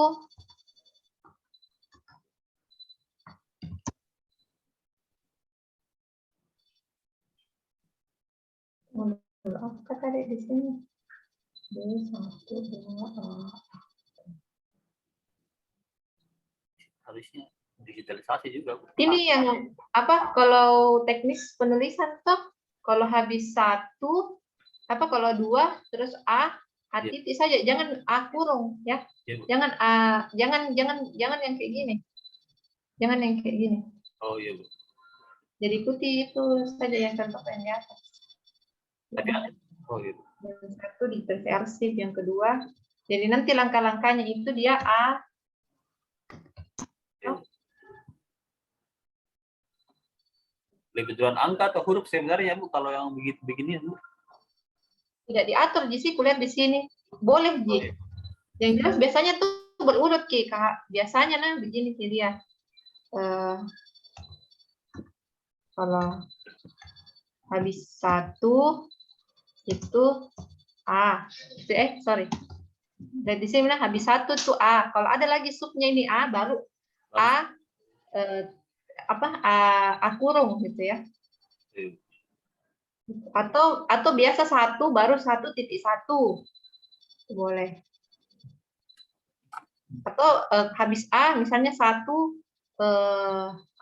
[SPEAKER 1] apa tadi di sini? D1, 2,
[SPEAKER 2] Harusnya digitalisasi juga, Bu.
[SPEAKER 1] Ini yang apa? Kalau teknis penulisan tuh, kalau habis 1, apa kalau 2 terus A titik saja, jangan A kurung ya.
[SPEAKER 2] Iya, Bu.
[SPEAKER 1] Jangan jangan yang kayak gini. Jangan yang kayak gini.
[SPEAKER 2] Oh iya, Bu.
[SPEAKER 1] Jadi ikuti itu saja yang contoh yang di atas.
[SPEAKER 2] Tapi oh iya, Bu.
[SPEAKER 1] Yang satu di arsip, yang kedua. Jadi nanti langkah-langkahnya itu dia A.
[SPEAKER 2] Iya, Bu. Lebih duluan angka atau huruf sebenarnya, Bu, kalau yang begini, Bu?
[SPEAKER 1] Tidak diatur di sini, kulihat di sini. Boleh, Ji.
[SPEAKER 2] Oh, iya.
[SPEAKER 1] Yang jelas biasanya tuh berurut, Ki. Biasanya nah begini Ki dia. Kalau habis 1 itu A. Sorry. Dan di sini habis 1 tuh A. Kalau ada lagi subnya ini A, baru A A kurung gitu ya.
[SPEAKER 2] Iya.
[SPEAKER 1] Atau biasa 1 baru 1.1 boleh. Atau habis A misalnya 1 1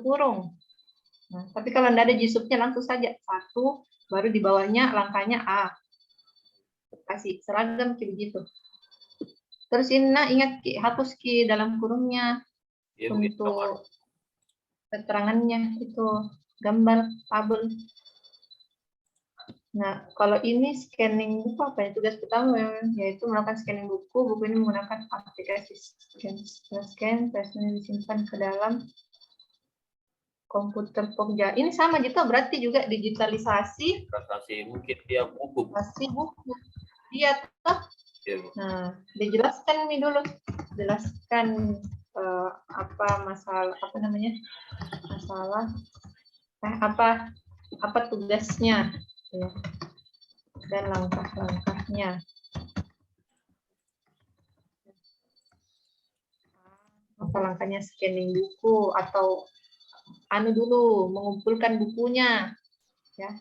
[SPEAKER 1] kurung. Nah, tapi kalau tidak ada G-subnya langsung saja 1 baru di bawahnya langkahnya A. Kasih seragam kayak begitu. Terus ini ingat Ki, hapus Ki dalam kurungnya
[SPEAKER 2] Iya,
[SPEAKER 1] untuk keterangannya itu gambar tabel. Nah, kalau ini scanning buku apa ya? Tugas pertama yaitu melakukan scanning buku. Buku ini menggunakan aplikasi scan, teksnya disimpan ke dalam komputer Pokja. Ini sama gitu, berarti juga digitalisasi.
[SPEAKER 2] Mungkin dia buku.
[SPEAKER 1] Pasti buku. Iya, toh. Nah, dijelaskan nih dulu. Jelaskan masalah apa tugasnya ya. Dan langkah-langkahnya. Apa langkahnya scanning buku atau dulu mengumpulkan bukunya ya.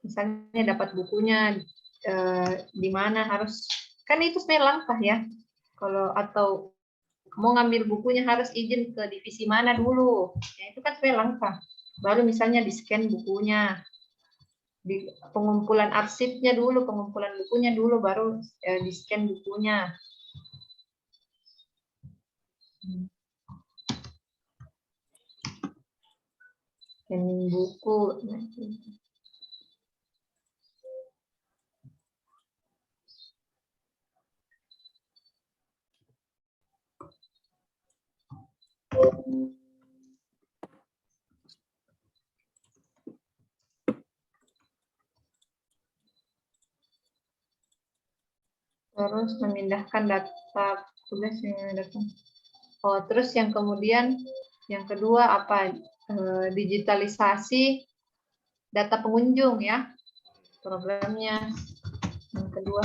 [SPEAKER 1] Misalnya dapat bukunya di mana harus, kan itu sebenarnya langkah ya. Kalau atau mau ngambil bukunya harus izin ke divisi mana dulu. Ya, itu kan sebenarnya langkah. Baru misalnya di-scan bukunya. Di pengumpulan arsipnya dulu, pengumpulan bukunya dulu, baru di-scan bukunya. Scanning buku. Terus memindahkan data tugas yang datang. Oh, terus yang kemudian yang kedua apa? Digitalisasi data pengunjung ya. Programnya yang kedua.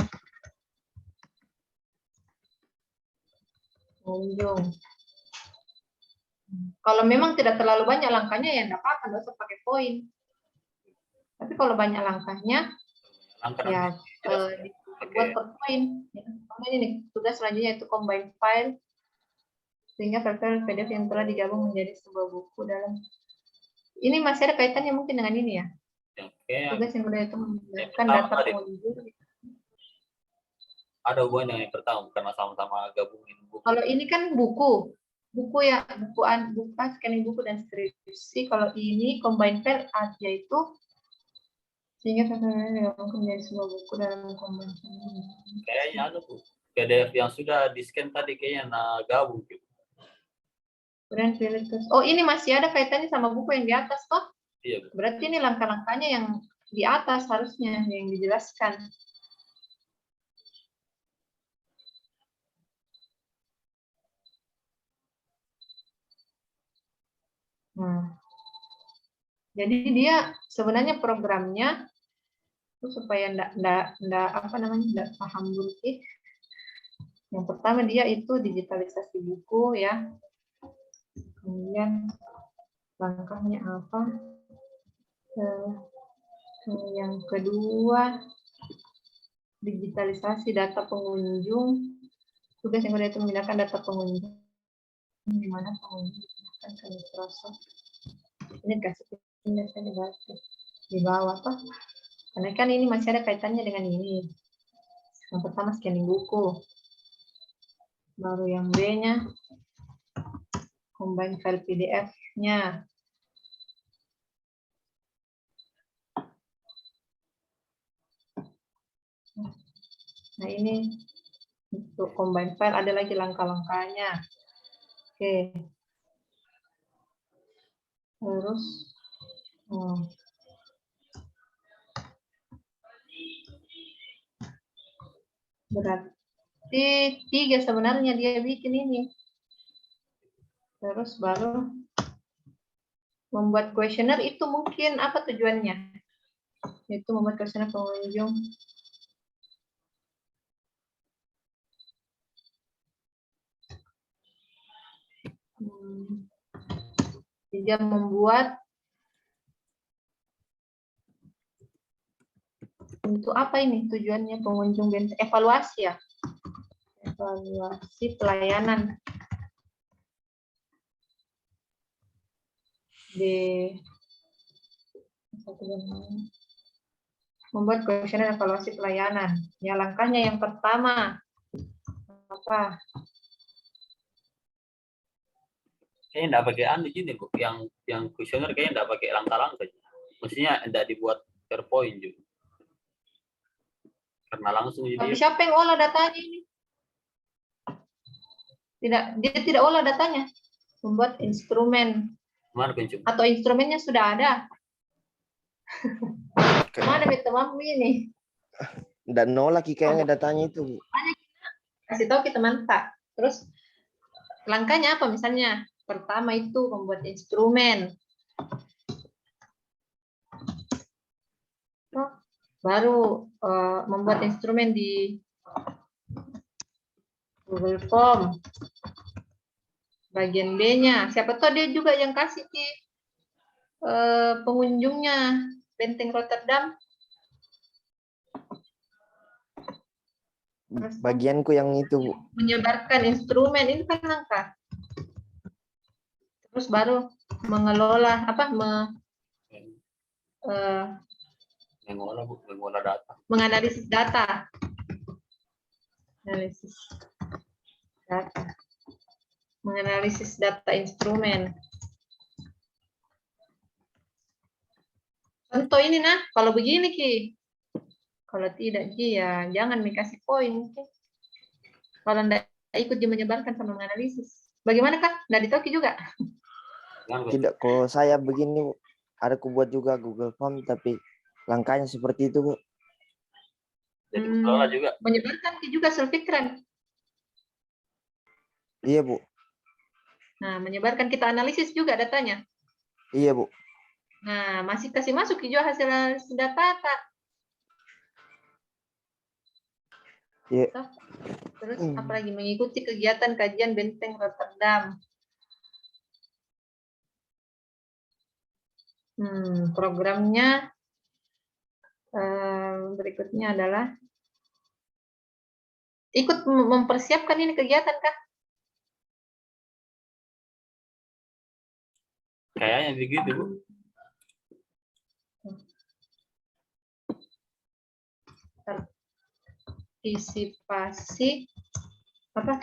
[SPEAKER 1] Pengunjung. Kalau memang tidak terlalu banyak langkahnya ya enggak apa-apa, enggak usah pakai poin. Tapi kalau banyak langkahnya ya buat per poin. Ini nih, tugas selanjutnya itu combine file sehingga file PDF yang telah digabung menjadi sebuah buku dalam. Ini masih ada kaitannya mungkin dengan ini ya. Tugas yang kedua itu memindahkan data pengunjung.
[SPEAKER 2] Ada hubungan yang pertama karena sama-sama gabungin buku.
[SPEAKER 1] Kalau ini kan buku ya, buku scanning buku dan skripsi. Kalau ini combine file aja itu sehingga digabungkan menjadi sebuah buku dalam combine file.
[SPEAKER 2] Kayaknya PDF yang sudah di-scan tadi kayaknya gabung gitu.
[SPEAKER 1] Oh, ini masih ada kaitannya sama buku yang di atas toh?
[SPEAKER 2] Iya.
[SPEAKER 1] Berarti ini langkah-langkahnya yang di atas harusnya yang dijelaskan. Nah, jadi dia sebenarnya programnya itu supaya ndak apa namanya, ndak paham buruk. Yang pertama dia itu digitalisasi buku ya. Kemudian langkahnya apa? Yang kedua, digitalisasi data pengunjung. Tugas yang kedua itu memindahkan data pengunjung. Di mana pengunjung dipindahkan ke Microsoft. Ini kasih pindah saya di bawah apa? Karena kan ini masih ada kaitannya dengan ini. Yang pertama scanning buku. Baru yang B-nya combine file PDF-nya. Nah, ini untuk combine file ada lagi langkah-langkahnya. Oke. Terus berarti 3 sebenarnya dia bikin ini. Terus baru membuat kuesioner itu mungkin apa tujuannya? Itu membuat kuesioner pengunjung. Dia membuat untuk apa ini tujuannya pengunjung benteng? Evaluasi ya? Evaluasi pelayanan. Membuat kuesioner evaluasi pelayanan. Ya, langkahnya yang pertama apa?
[SPEAKER 2] Kayaknya enggak pakai anu gini, Bu. Yang kuesioner kayaknya enggak pakai langkah-langkah. Mestinya enggak dibuat PowerPoint juga. Karena langsung jadi.
[SPEAKER 1] Tapi siapa yang olah datanya ini? Dia tidak olah datanya. Membuat instrumen. Atau instrumennya sudah ada. Mana temanmu ini?
[SPEAKER 3] Dan nolak kayaknya datanya itu.
[SPEAKER 1] Kasih tahu ke teman tak. Terus langkahnya apa misalnya? Pertama itu membuat instrumen. Baru membuat instrumen di Google Form. Bagian B-nya. Siapa tahu dia juga yang kasih ke pengunjungnya Benteng Rotterdam.
[SPEAKER 3] Bagianku yang itu.
[SPEAKER 1] Menyebarkan instrumen ini kan langkah. Terus baru mengelola apa?
[SPEAKER 2] Mengolah data.
[SPEAKER 1] Menganalisis data. Analisis data. Menganalisis data instrumen. Contoh ini nah, kalau begini Ki. Kalau tidak Ki ya jangan dikasih poin. Ki. Kalau tidak ikut dia menyebarkan sama menganalisis. Bagaimana Kak? Tidak ditoki juga?
[SPEAKER 3] Tidak, kalau saya begini ada ku buat juga Google Form tapi langkahnya seperti itu, Bu.
[SPEAKER 2] Jadi kelola juga.
[SPEAKER 1] Menyebarkan Ki juga Sulfikran.
[SPEAKER 3] Iya, Bu.
[SPEAKER 1] Nah, menyebarkan kita analisis juga datanya.
[SPEAKER 3] Iya, Bu.
[SPEAKER 1] Nah, masih kasih masuk juga hasil data, Kak.
[SPEAKER 3] Iya.
[SPEAKER 1] Terus apalagi mengikuti kegiatan kajian Benteng Rotterdam. Programnya berikutnya adalah ikut mempersiapkan ini kegiatan, Kak.
[SPEAKER 2] Kayaknya begitu, Bu.
[SPEAKER 1] Partisipasi apa?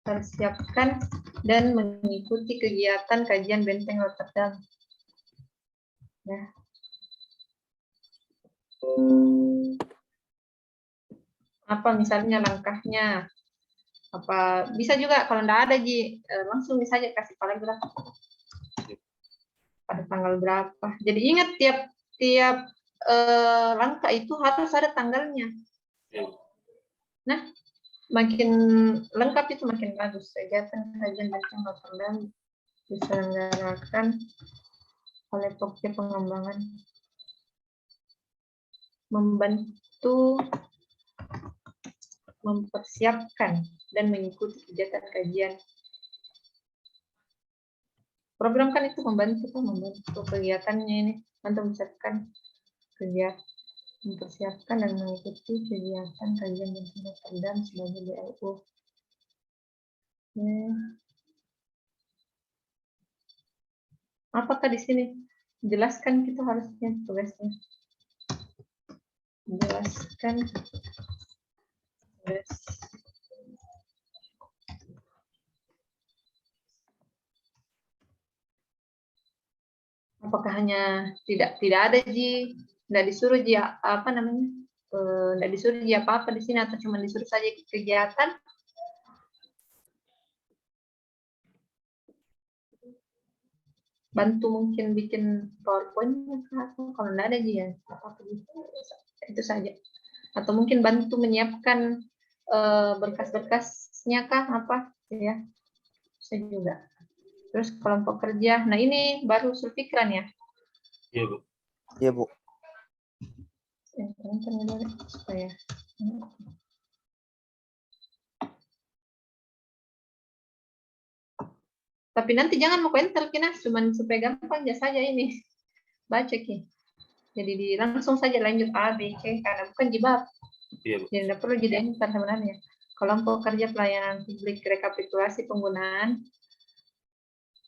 [SPEAKER 1] Mempersiapkan dan mengikuti kegiatan kajian Benteng Rotterdam. Ya. Apa misalnya langkahnya? Apa bisa juga kalau enggak ada Ji, langsung misalnya kasih paragraf pada tanggal berapa. Jadi ingat tiap langkah itu harus ada tanggalnya. Nah, makin lengkap itu makin bagus. Kegiatan kajian benteng Notre Dame diselenggarakan oleh Pokja Pengembangan, membantu mempersiapkan dan mengikuti kegiatan kajian. Program kan itu membantu kegiatannya ini, untuk mempersiapkan kegiatan, mempersiapkan dan mengikuti kegiatan kajian benteng Notre Dame sebagai BLU. Apakah di sini jelaskan kita harusnya tugasnya? Jelaskan tugas. Apakah hanya tidak ada Ji, tidak disuruh Ji apa namanya? Tidak disuruh Ji apa-apa di sini, atau cuma disuruh saja kegiatan? Bantu mungkin bikin PowerPoint atau kalau tidak ada Ji ya apa itu saja. Atau mungkin bantu menyiapkan berkas-berkasnya kah apa ya? Saya juga. Terus kelompok kerja. Nah, ini baru usul pikiran ya?
[SPEAKER 2] Iya, Bu.
[SPEAKER 3] Iya, Bu.
[SPEAKER 1] Supaya. Tapi nanti jangan mau komentar kina, cuman supaya gampang aja saja ini. Baca ki. Jadi langsung saja lanjut A, B, C, karena bukan jebak.
[SPEAKER 2] Iya, Bu.
[SPEAKER 1] Jadi tidak perlu jadi enter sebenarnya. Kelompok kerja pelayanan publik, rekapitulasi penggunaan.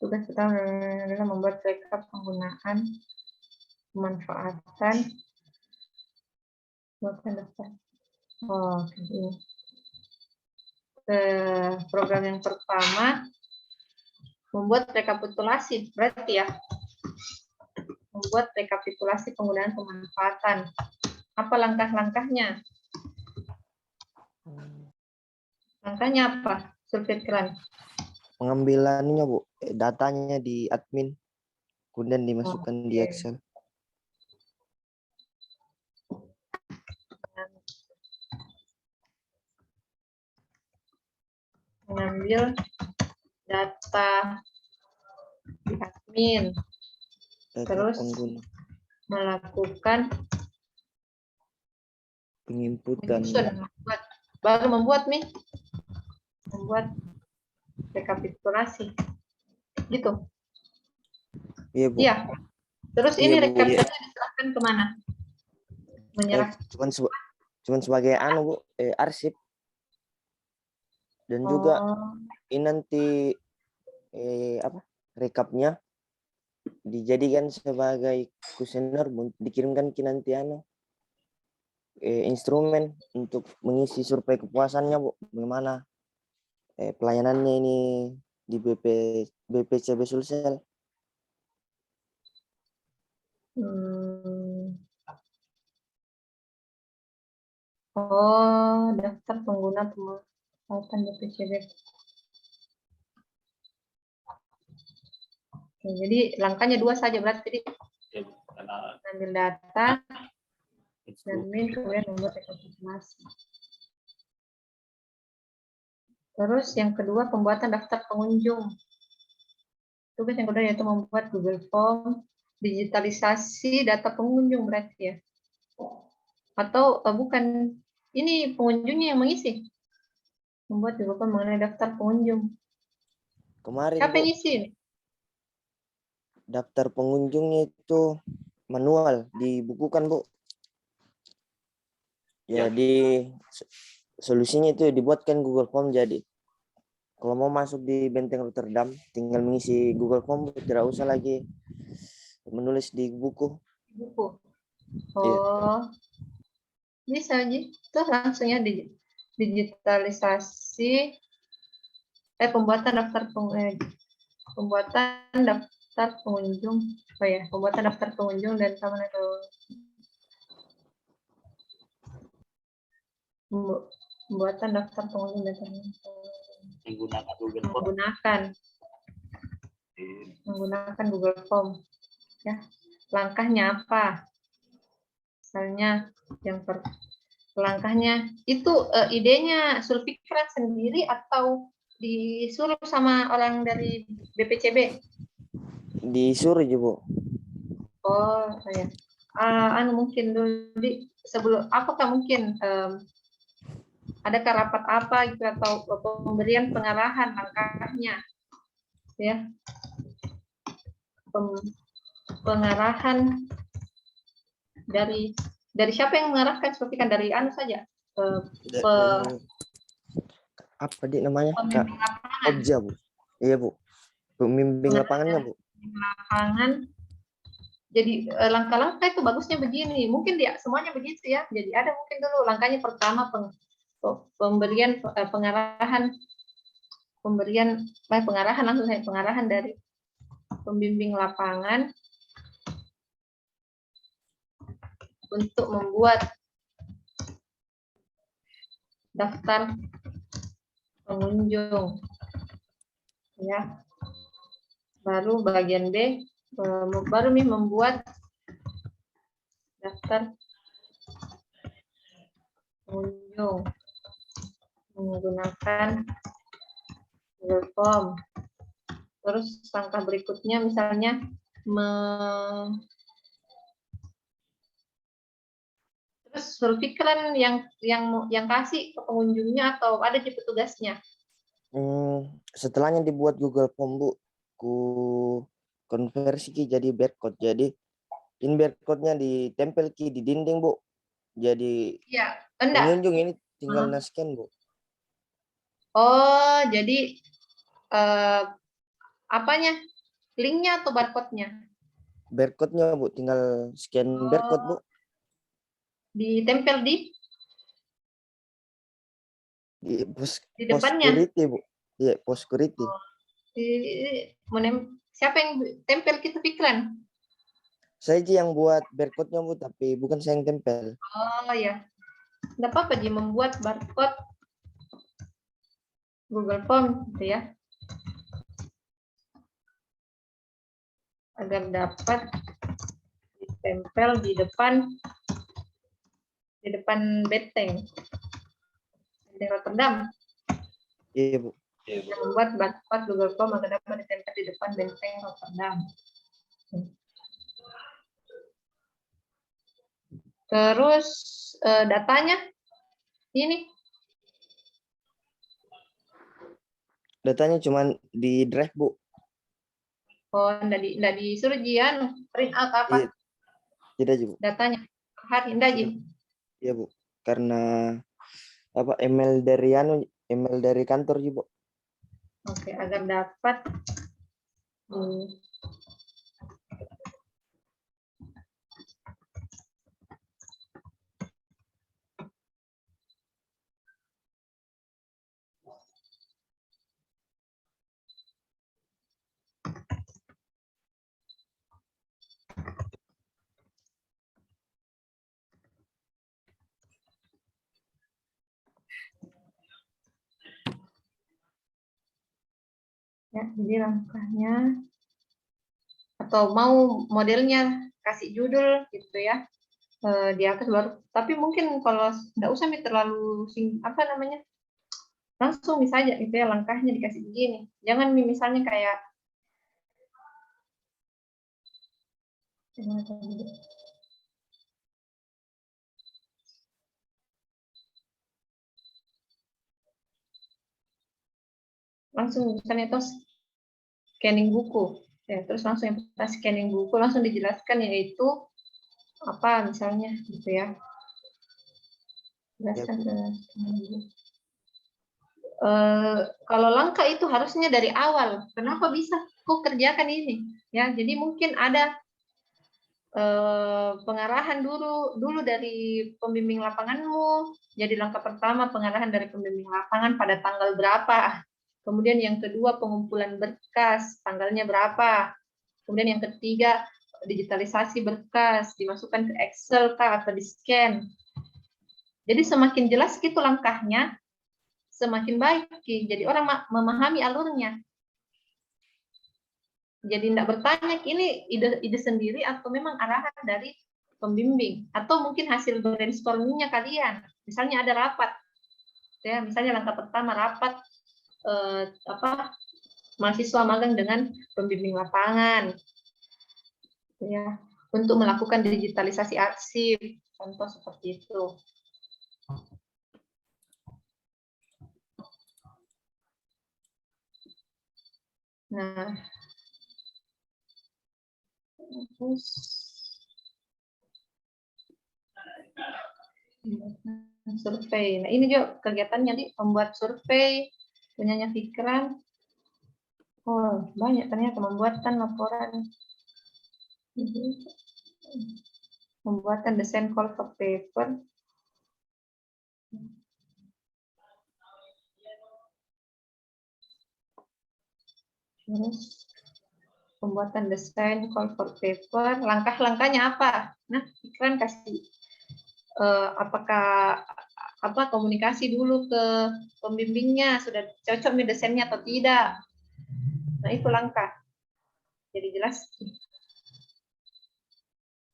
[SPEAKER 1] Tugas pertama adalah membuat rekap penggunaan, pemanfaatan, buatkan daftar. Oh, ini. Program yang pertama membuat rekapitulasi, berarti ya. Membuat rekapitulasi penggunaan pemanfaatan. Apa langkah-langkahnya? Langkahnya apa? Sulfitran.
[SPEAKER 3] Pengambilannya, Bu, datanya di admin, kemudian dimasukkan di Excel.
[SPEAKER 1] Mengambil data di admin, terus melakukan
[SPEAKER 3] penginputan,
[SPEAKER 1] baru membuat rekapitulasi, gitu.
[SPEAKER 3] Iya, Bu.
[SPEAKER 1] Iya. Terus
[SPEAKER 3] iya,
[SPEAKER 1] ini
[SPEAKER 3] Bu,
[SPEAKER 1] rekapitulasi
[SPEAKER 3] iya.
[SPEAKER 1] diserahkan kemana? Menyerah.
[SPEAKER 3] Cuman sebagai Bu, arsip. Dan juga ini nanti rekapnya dijadikan sebagai kuesioner, dikirimkan ke nanti instrumen untuk mengisi survei kepuasannya, Bu, bagaimana pelayanannya ini di BPCB Sulsel.
[SPEAKER 1] Oh, daftar pengguna pemanfaatan BPCB. Oke, jadi langkahnya 2 saja berarti. Ambil data dan kemudian membuat rekapitulasi. Terus yang kedua pembuatan daftar pengunjung. Tugas yang kedua yaitu membuat Google Form, digitalisasi data pengunjung berarti ya. Atau bukan, ini pengunjungnya yang mengisi. Membuat Google Form mengenai daftar pengunjung.
[SPEAKER 3] Kemarin,
[SPEAKER 1] siapa yang isi?
[SPEAKER 3] Daftar pengunjungnya itu manual, dibukukan, Bu. Jadi solusinya itu dibuatkan Google Form. Jadi kalau mau masuk di Benteng Notre Dame, tinggal mengisi Google Form, tidak usah lagi menulis di buku.
[SPEAKER 1] Oh, yeah. Bisa aja. Tuh langsung ya digitalisasi. Pembuatan daftar pengunjung. Oh ya, pembuatan daftar pengunjung dan taman itu. Pembuatan daftar pengunjung dan taman. Menggunakan Google Form. Ya, langkahnya apa? Misalnya yang Langkahnya itu idenya Zulfikra sendiri atau disuruh sama orang dari BPCB?
[SPEAKER 3] Disuruh aja, Bu.
[SPEAKER 1] Oh, ya. Mungkin dulu sebelum apakah mungkin adakah rapat apa gitu atau pemberian pengarahan langkahnya, ya? Pengarahan dari siapa yang mengarahkan? Seperti kan dari saja.
[SPEAKER 3] Apa dia namanya? Kak
[SPEAKER 1] Pembimbing lapangan.
[SPEAKER 3] Obja, Bu. Iya, Bu. Pembimbing lapangannya, Bu.
[SPEAKER 1] Lapangan. Jadi langkah-langkah itu bagusnya begini. Mungkin dia semuanya begitu ya. Jadi ada mungkin dulu langkahnya pertama pemberian pengarahan langsung saya pengarahan dari pembimbing lapangan untuk membuat daftar pengunjung, ya. Baru bagian B, baru nih membuat daftar pengunjung menggunakan Google Form. Terus langkah berikutnya misalnya terus Zulfikran yang kasih ke pengunjungnya atau ada di petugasnya?
[SPEAKER 3] Setelahnya dibuat Google Form, Bu, ku konversi jadi barcode. Jadi ini barcode-nya ditempel di dinding, Bu. Jadi
[SPEAKER 1] ya, enggak.
[SPEAKER 3] pengunjung ini tinggal scan, Bu.
[SPEAKER 1] Oh, jadi apanya? Linknya atau barcode-nya?
[SPEAKER 3] Barcode-nya, Bu, tinggal scan barcode, Bu.
[SPEAKER 1] Ditempel di depannya.
[SPEAKER 3] Security, Bu. Iya, pos security.
[SPEAKER 1] Siapa yang tempel kita Fikran?
[SPEAKER 3] Saya aja yang buat barcode-nya, Bu, tapi bukan saya yang tempel.
[SPEAKER 1] Oh ya. Tidak apa-apa Ji membuat barcode Google Form gitu ya. Agar dapat ditempel di depan benteng Rotterdam.
[SPEAKER 3] Iya, Bu.
[SPEAKER 1] Yang membuat barcode Google Form agar dapat ditempel di depan benteng Rotterdam. Terus datanya ini.
[SPEAKER 3] Datanya cuma di drive, Bu.
[SPEAKER 1] Oh, enggak disuruh Jian print out apa?
[SPEAKER 3] Iya. Tidak, Bu.
[SPEAKER 1] Datanya hari enggak Ji?
[SPEAKER 3] Iya, Bu. Karena apa email dari kantor, Bu.
[SPEAKER 1] Oke, agar dapat ya, jadi langkahnya atau mau modelnya kasih judul gitu ya di atas baru. Tapi mungkin kalau nggak usah terlalu langsung misalnya gitu ya langkahnya dikasih begini. Jangan misalnya kayak langsung misalnya itu scanning buku ya, terus langsung yang kita scanning buku langsung dijelaskan yaitu apa misalnya gitu ya, jelaskan kalau langkah itu harusnya dari awal. Kenapa bisa kok kerjakan ini ya? Jadi mungkin ada pengarahan dulu dari pembimbing lapanganmu. Jadi langkah pertama pengarahan dari pembimbing lapangan pada tanggal berapa. Kemudian yang kedua pengumpulan berkas, tanggalnya berapa. Kemudian yang ketiga digitalisasi berkas, dimasukkan ke Excel kah atau di-scan. Jadi semakin jelas gitu langkahnya, semakin baik. Jadi orang memahami alurnya. Jadi tidak bertanya ini ide sendiri atau memang arahan dari pembimbing, atau mungkin hasil brainstormingnya kalian. Misalnya ada rapat, ya, misalnya langkah pertama rapat mahasiswa magang dengan pembimbing lapangan, ya, untuk melakukan digitalisasi arsip, contoh seperti itu. Nah, terus survei. Nah, ini juga kegiatannya nih, membuat survei, punyanya pikiran. Oh, banyak ternyata membuatkan laporan. Membuatkan desain call for paper. Terus pembuatan desain call for paper. Langkah-langkahnya apa? Nah, pikiran kasih apakah komunikasi dulu ke pembimbingnya, sudah cocok nih desainnya atau tidak. Nah, itu langkah. Jadi jelas.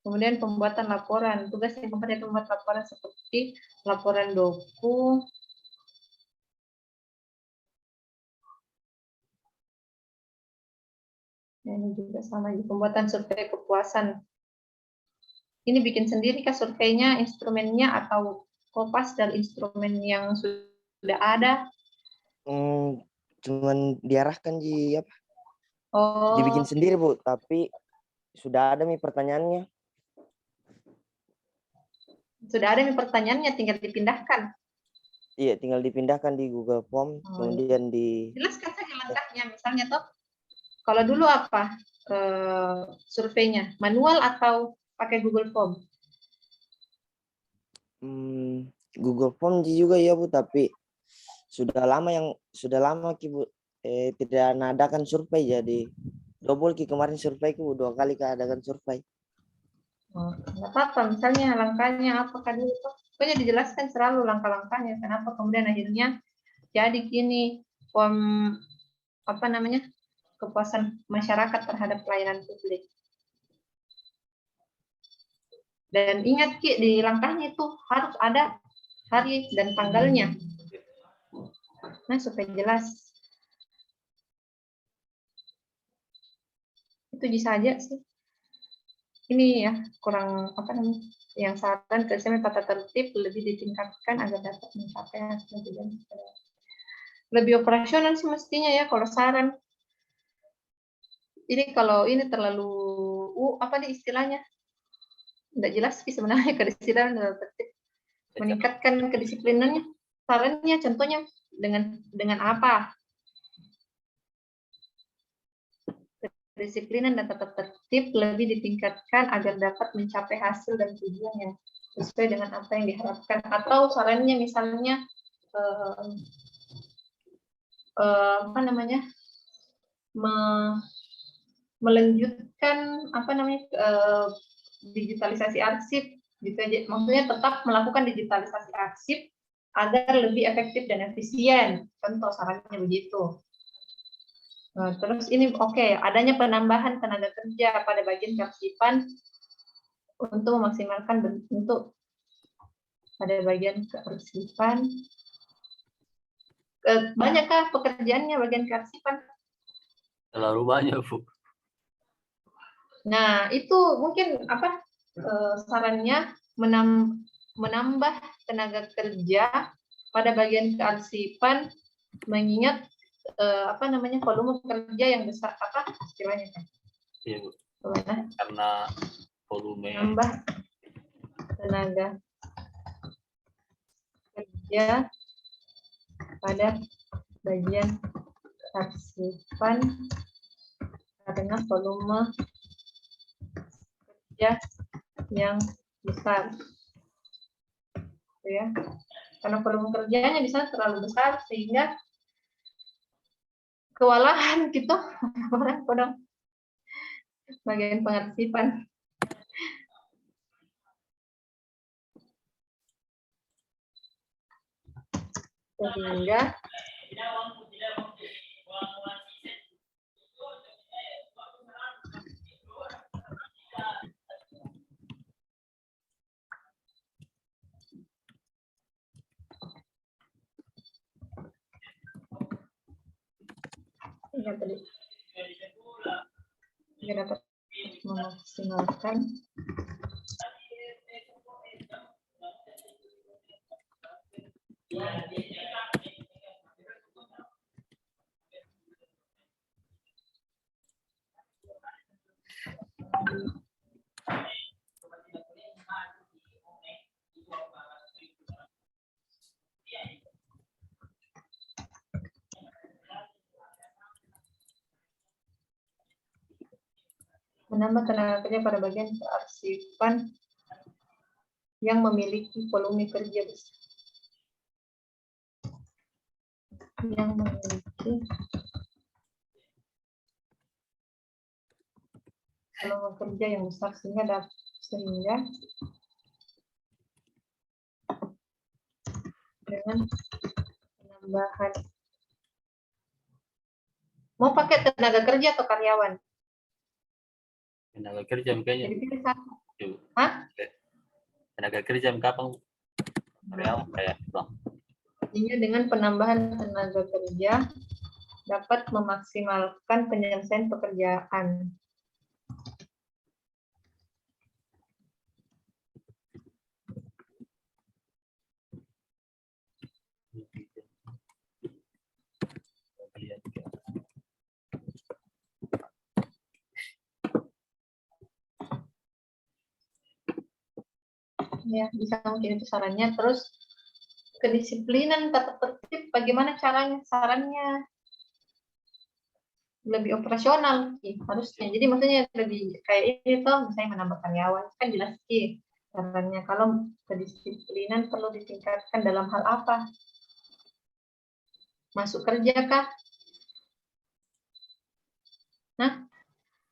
[SPEAKER 1] Kemudian pembuatan laporan. Tugas yang keempat membuat laporan seperti laporan doku, ini juga sama, pembuatan survei kepuasan. Ini bikin sendiri kah surveinya, instrumennya, atau kopas dari instrumen yang sudah ada?
[SPEAKER 3] Cuman diarahkan apa?
[SPEAKER 1] Oh.
[SPEAKER 3] Dibikin sendiri, Bu, tapi sudah ada nih pertanyaannya.
[SPEAKER 1] Sudah ada nih pertanyaannya, tinggal dipindahkan.
[SPEAKER 3] Iya, tinggal dipindahkan di Google Form, kemudian di...
[SPEAKER 1] Jelaskan saja langkahnya, misalnya toh. Kalau dulu apa surveinya, manual atau pakai Google Form?
[SPEAKER 3] Google Form juga ya, Bu, tapi sudah lama Bu, tidak adakan survei, jadi double kemarin survei Bu, 2 kali keadakan survei.
[SPEAKER 1] Oh, nggak apa-apa, misalnya langkahnya apakah dulu toh? Pokoknya dijelaskan selalu langkah-langkahnya, kenapa kemudian akhirnya jadi gini form kepuasan masyarakat terhadap pelayanan publik. Dan ingat Ki, di langkahnya itu harus ada hari dan tanggalnya. Nah, supaya jelas. Itu bisa aja sih. Ini ya kurang yang saran ke saya tata tertib lebih ditingkatkan agar dapat mencapai hasil tujuan. Lebih operasional sih mestinya ya kalau saran. Ini kalau ini terlalu istilahnya? Nggak jelas sih sebenarnya kedisiplinan tata tertib. Meningkatkan kedisiplinannya. Sarannya contohnya dengan apa? Kedisiplinan dan tata tertib lebih ditingkatkan agar dapat mencapai hasil dan tujuan yang sesuai dengan apa yang diharapkan. Atau sarannya misalnya melanjutkan digitalisasi arsip, gitu aja. Maksudnya tetap melakukan digitalisasi arsip agar lebih efektif dan efisien. Contoh sarannya begitu. Nah, terus ini adanya penambahan tenaga kerja pada bagian kearsipan untuk memaksimalkan bentuk pada bagian kearsipan. Banyakkah pekerjaannya bagian kearsipan?
[SPEAKER 2] Terlalu banyak, Bu.
[SPEAKER 1] Nah, itu mungkin sarannya menambah tenaga kerja pada bagian kearsipan, mengingat volume kerja yang besar, istilahnya kan?
[SPEAKER 2] Iya, Bu. Karena volume
[SPEAKER 1] menambah tenaga kerja pada bagian kearsipan karena volume kerja yang besar, ya, karena volume kerjanya di sana terlalu besar sehingga kewalahan gitu orang bagian pengarsipan. Sehingga yang tadi dia dapat memaksimalkan menambah tenaga kerja pada bagian kearsipan yang memiliki volume kerja besar. Yang memiliki volume kerja yang besar sehingga dengan penambahan mau pakai tenaga kerja atau karyawan?
[SPEAKER 2] Tenaga kerja makanya.
[SPEAKER 1] Jadi pilih satu.
[SPEAKER 2] Tuh.
[SPEAKER 1] Hah?
[SPEAKER 2] Tenaga kerja kapan? Karyawan kayak bang.
[SPEAKER 1] Sehingga dengan penambahan tenaga kerja dapat memaksimalkan penyelesaian pekerjaan. Ya, bisa mungkin itu sarannya. Terus kedisiplinan tata tertib, bagaimana caranya? Sarannya lebih operasional harusnya. Jadi maksudnya lebih kayak ini toh, misalnya menambah karyawan kan jelas sih caranya. Kalau kedisiplinan perlu ditingkatkan dalam hal apa? Masuk kerja kah? Nah,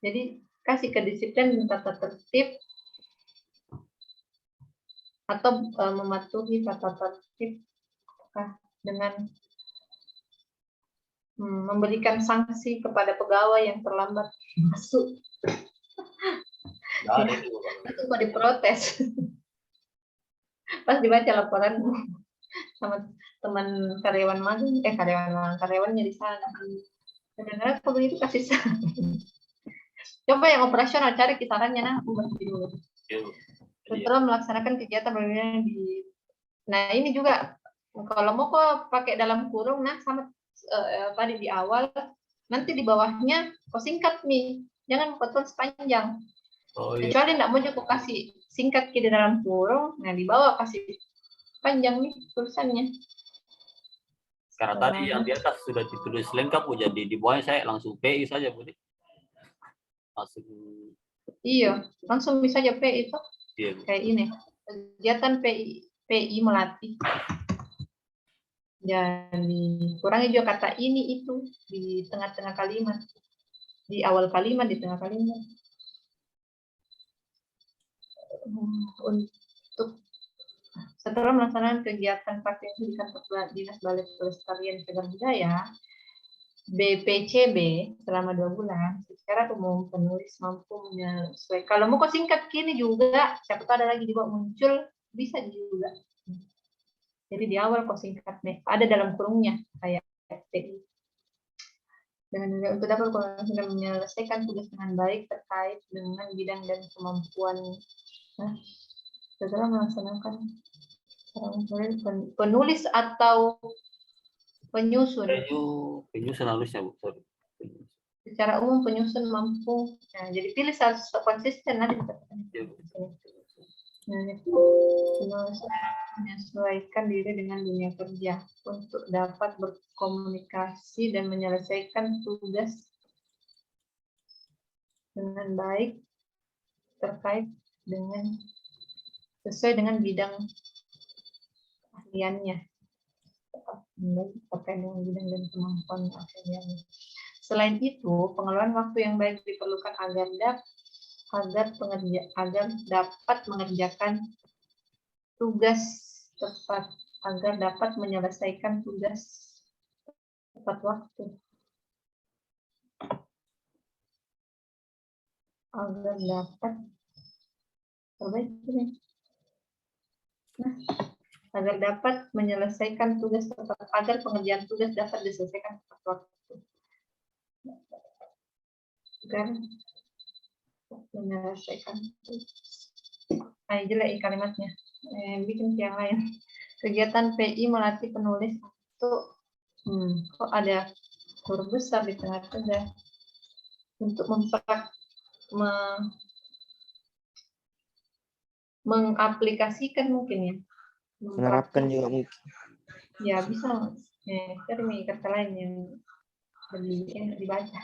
[SPEAKER 1] jadi kasih kedisiplinan tata tertib atau mematuhi tata tertib dengan memberikan sanksi kepada pegawai yang terlambat masuk.
[SPEAKER 2] Ya,
[SPEAKER 1] Itu mau diprotes. Pas dibaca laporan sama teman karyawan magang, karyawannya di sana. Sebenarnya kalau itu kasih coba yang operasional, cari kisarannya nah, aku baca dulu. Setelah melaksanakan kegiatan berbeda di, nah ini juga kalau mau kok pakai dalam kurung, nah sama tadi di awal, nanti di bawahnya kok singkat nih, jangan potong sepanjang.
[SPEAKER 2] Oh, iya.
[SPEAKER 1] Kecuali tidak mau juga kasih singkat di dalam kurung, nah di bawah kasih panjang nih tulisannya.
[SPEAKER 2] Karena tadi yang di atas sudah ditulis lengkap, Bu, jadi di bawahnya saya langsung PI saja, Bu. Langsung.
[SPEAKER 1] Iya, langsung bisa aja PI itu.
[SPEAKER 2] Iya, Bu.
[SPEAKER 1] Kayak ini, kegiatan PI melatih. Jadi kurangi juga kata ini itu di tengah-tengah kalimat, di awal kalimat, di tengah kalimat. Untuk setelah melaksanakan kegiatan praktik di kantor Dinas Balai Pelestarian Cagar Budaya BPCB selama 2 bulan, secara umum penulis mampu menyesuaikan. Kalau mau kok singkat gini juga, siapa tahu ada lagi di bawah muncul, bisa juga. Jadi di awal kok singkat nih, ada dalam kurungnya kayak FPI. Dengan untuk dapat menyelesaikan tugas dengan baik terkait dengan bidang dan kemampuan. Nah, setelah melaksanakan penulis atau penyusun.
[SPEAKER 2] Penyusun harusnya, Bu. Sorry.
[SPEAKER 1] Secara umum penyusun mampu. Nah, jadi pilih harus konsisten nanti. Menyesuaikan diri dengan dunia kerja untuk dapat berkomunikasi dan menyelesaikan tugas dengan baik terkait dengan sesuai dengan bidang ahliannya. Terkait dengan bidang dan kemampuan ahliannya. Selain itu, pengelolaan waktu yang baik diperlukan agar dapat mengerjakan tugas tepat, agar dapat menyelesaikan tugas tepat waktu, agar dapat agar dapat menyelesaikan tugas tepat, agar pengerjaan tugas dapat diselesaikan tepat waktu. agar menyelesaikan. Jelek kalimatnya. Bikin yang lain. Kegiatan PI melatih penulis untuk kok ada huruf besar di tengah-tengah untuk mengaplikasikan mungkin ya.
[SPEAKER 3] Menerapkan juga mungkin.
[SPEAKER 1] Ya bisa. Cari kata lain yang lebih enak dibaca.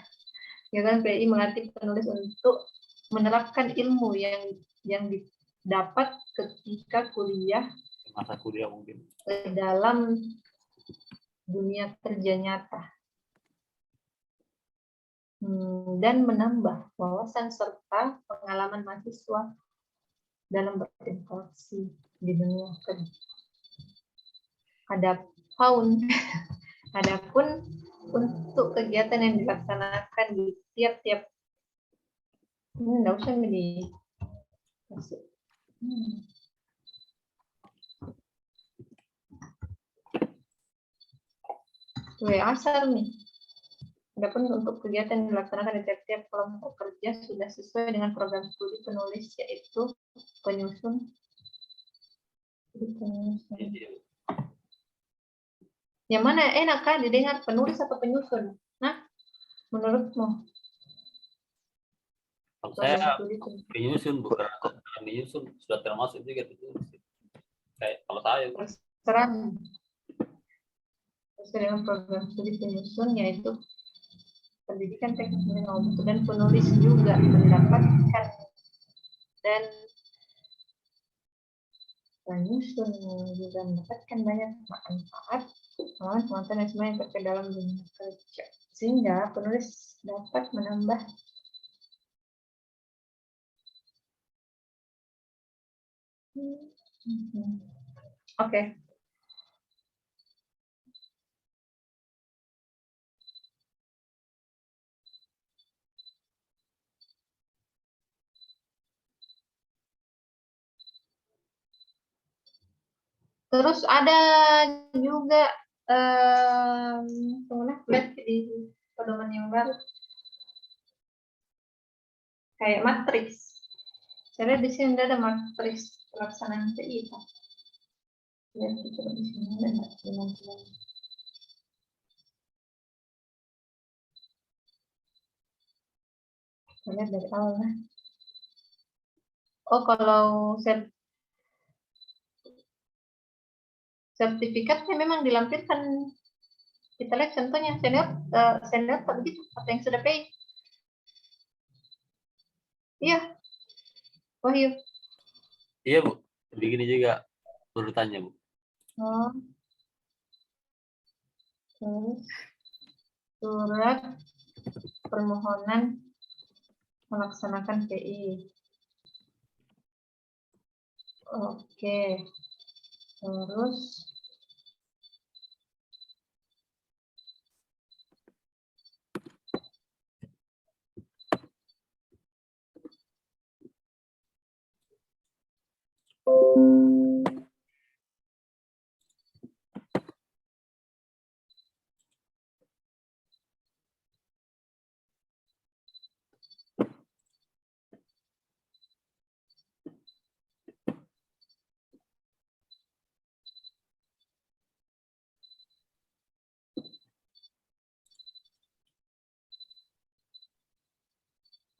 [SPEAKER 1] Kegiatan PI melatih penulis untuk menerapkan ilmu yang didapat ketika kuliah,
[SPEAKER 2] Masa kuliah mungkin.
[SPEAKER 1] Dalam dunia kerja nyata. Dan menambah wawasan serta pengalaman mahasiswa dalam berinteraksi di dunia kerja. Adapun untuk kegiatan yang dilaksanakan di tiap-tiap enggak usah di asar nih. Adapun untuk kegiatan yang dilaksanakan di tiap-tiap kelompok kerja sudah sesuai dengan program studi penulis, yaitu penyusun. Yang mana enak kan didengar, penulis atau penyusun? Nah, menurutmu?
[SPEAKER 2] Kalau saya penyusun, bukan menyusun, sudah termasuk juga itu. Kayak kalau saya
[SPEAKER 1] serang sesuai dengan program studi penyusun, yaitu pendidikan teknik media dan penulis juga mendapatkan, dan penyusun juga mendapatkan banyak manfaat, pengalaman dan semua yang terkait dalam dunia kerja, sehingga penulis dapat menambah Oke. Terus ada juga lihat di pedoman yang baru kayak matriks. Saya lihat di sini ada matriks pelaksanaan PI. Lihat di sini ada lihat dari awal. Oh, kalau sertifikatnya memang dilampirkan. Kita lihat contohnya senior begitu atau yang sudah PI. Iya. Wahyu.
[SPEAKER 2] Iya, Bu. Begini juga urutannya, Bu.
[SPEAKER 1] Oh. Terus surat permohonan melaksanakan PI. Oke. Terus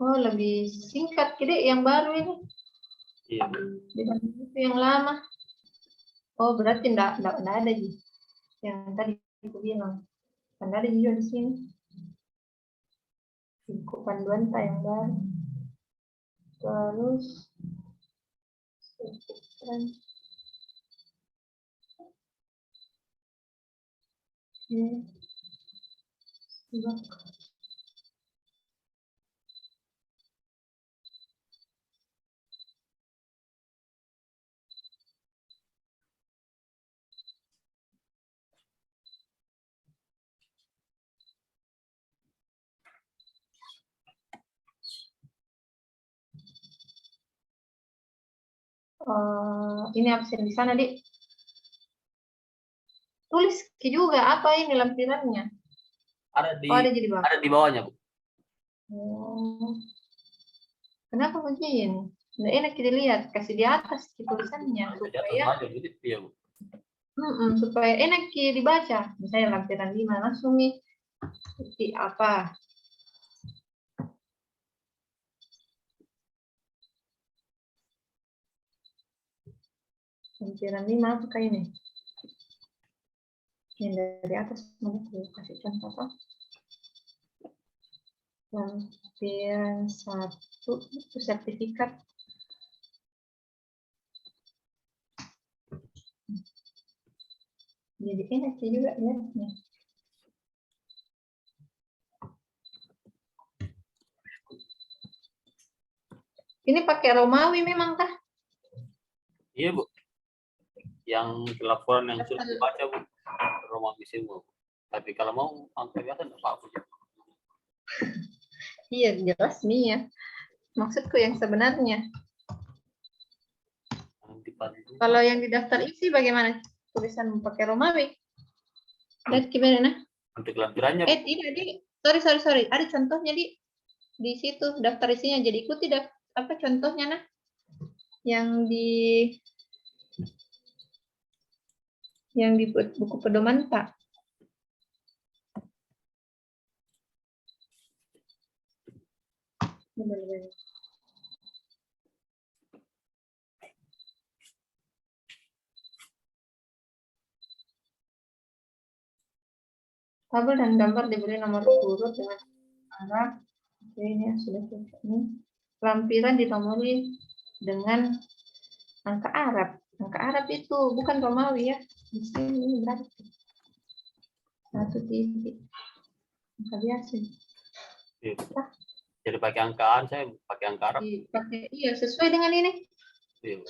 [SPEAKER 1] lebih singkat Kide yang baru ini.
[SPEAKER 2] Iya.
[SPEAKER 1] Dibanding itu yang lama. Oh, berarti enggak ada Ji. Yang tadi aku bilang. Enggak ada juga di sini. Buku panduan yang baru. Terus ini absen di sana, Dik. Tulis juga apa ini lampirannya?
[SPEAKER 2] Ada di
[SPEAKER 1] Oh, ada jadi bawah.
[SPEAKER 2] ada di bawahnya, Bu.
[SPEAKER 1] Oh. Kenapa begini? Nggak enak dilihat, kasih di atas tulisannya
[SPEAKER 2] Di atas
[SPEAKER 1] supaya
[SPEAKER 2] aja, Bu. Iya, Bu.
[SPEAKER 1] supaya enak dibaca. Misalnya lampiran 5 langsung nih apa? Lampiran 5 apakah ini? Yang dari atas mau kasih contoh apa? Lampiran 1 itu sertifikat. Jadi enak juga lihatnya. Ini pakai Romawi memang kah?
[SPEAKER 2] Iya, Bu. Yang laporan yang sudah dibaca, Bu. Romawi semua, Bu. Tapi kalau mau angka biasa enggak apa-apa.
[SPEAKER 1] Iya, jelas nih ya. Maksudku yang sebenarnya. Kalau yang di daftar isi bagaimana? Tulisan pakai Romawi? Lihat gimana?
[SPEAKER 2] Untuk lampirannya, Bu.
[SPEAKER 1] Tidak, di. Sorry. Ada contohnya di situ daftar isinya. Jadi ikuti apa contohnya nah? Yang di buku pedoman Pak. Benar-benar. Tabel dan gambar diberi nomor urut dengan arah. Oke, ini sudah ini. Lampiran dinomori dengan angka Arab. Angka Arab itu bukan Romawi ya. Di sini berarti 1 titik. Angka biasa.
[SPEAKER 2] Iya. Jadi pakai angkaan, saya pakai angka Arab.
[SPEAKER 1] Iya, sesuai dengan ini.
[SPEAKER 2] Iya.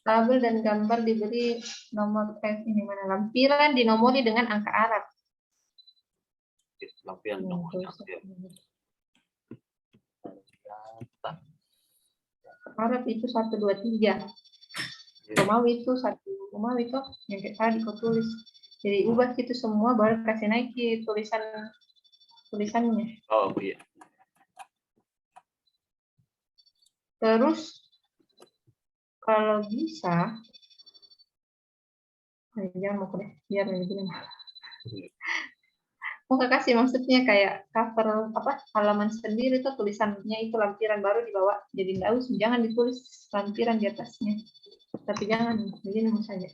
[SPEAKER 1] Tabel dan gambar diberi nomor ini mana lampiran dinomori dengan angka Arab.
[SPEAKER 2] Lampiran nomor
[SPEAKER 1] Arab itu 1, 2, 3. Romawi itu 1 Romawi itu yang kayak tadi kau tulis. Jadi ubah itu semua baru kasih naik tulisannya.
[SPEAKER 2] Oh iya.
[SPEAKER 1] Terus kalau bisa, jangan mau deh, biar begini. Mau kasih maksudnya kayak cover apa halaman sendiri tuh tulisannya itu lampiran baru dibawa. Jadi jangan ditulis lampiran di atasnya. Tapi jangan begini saja.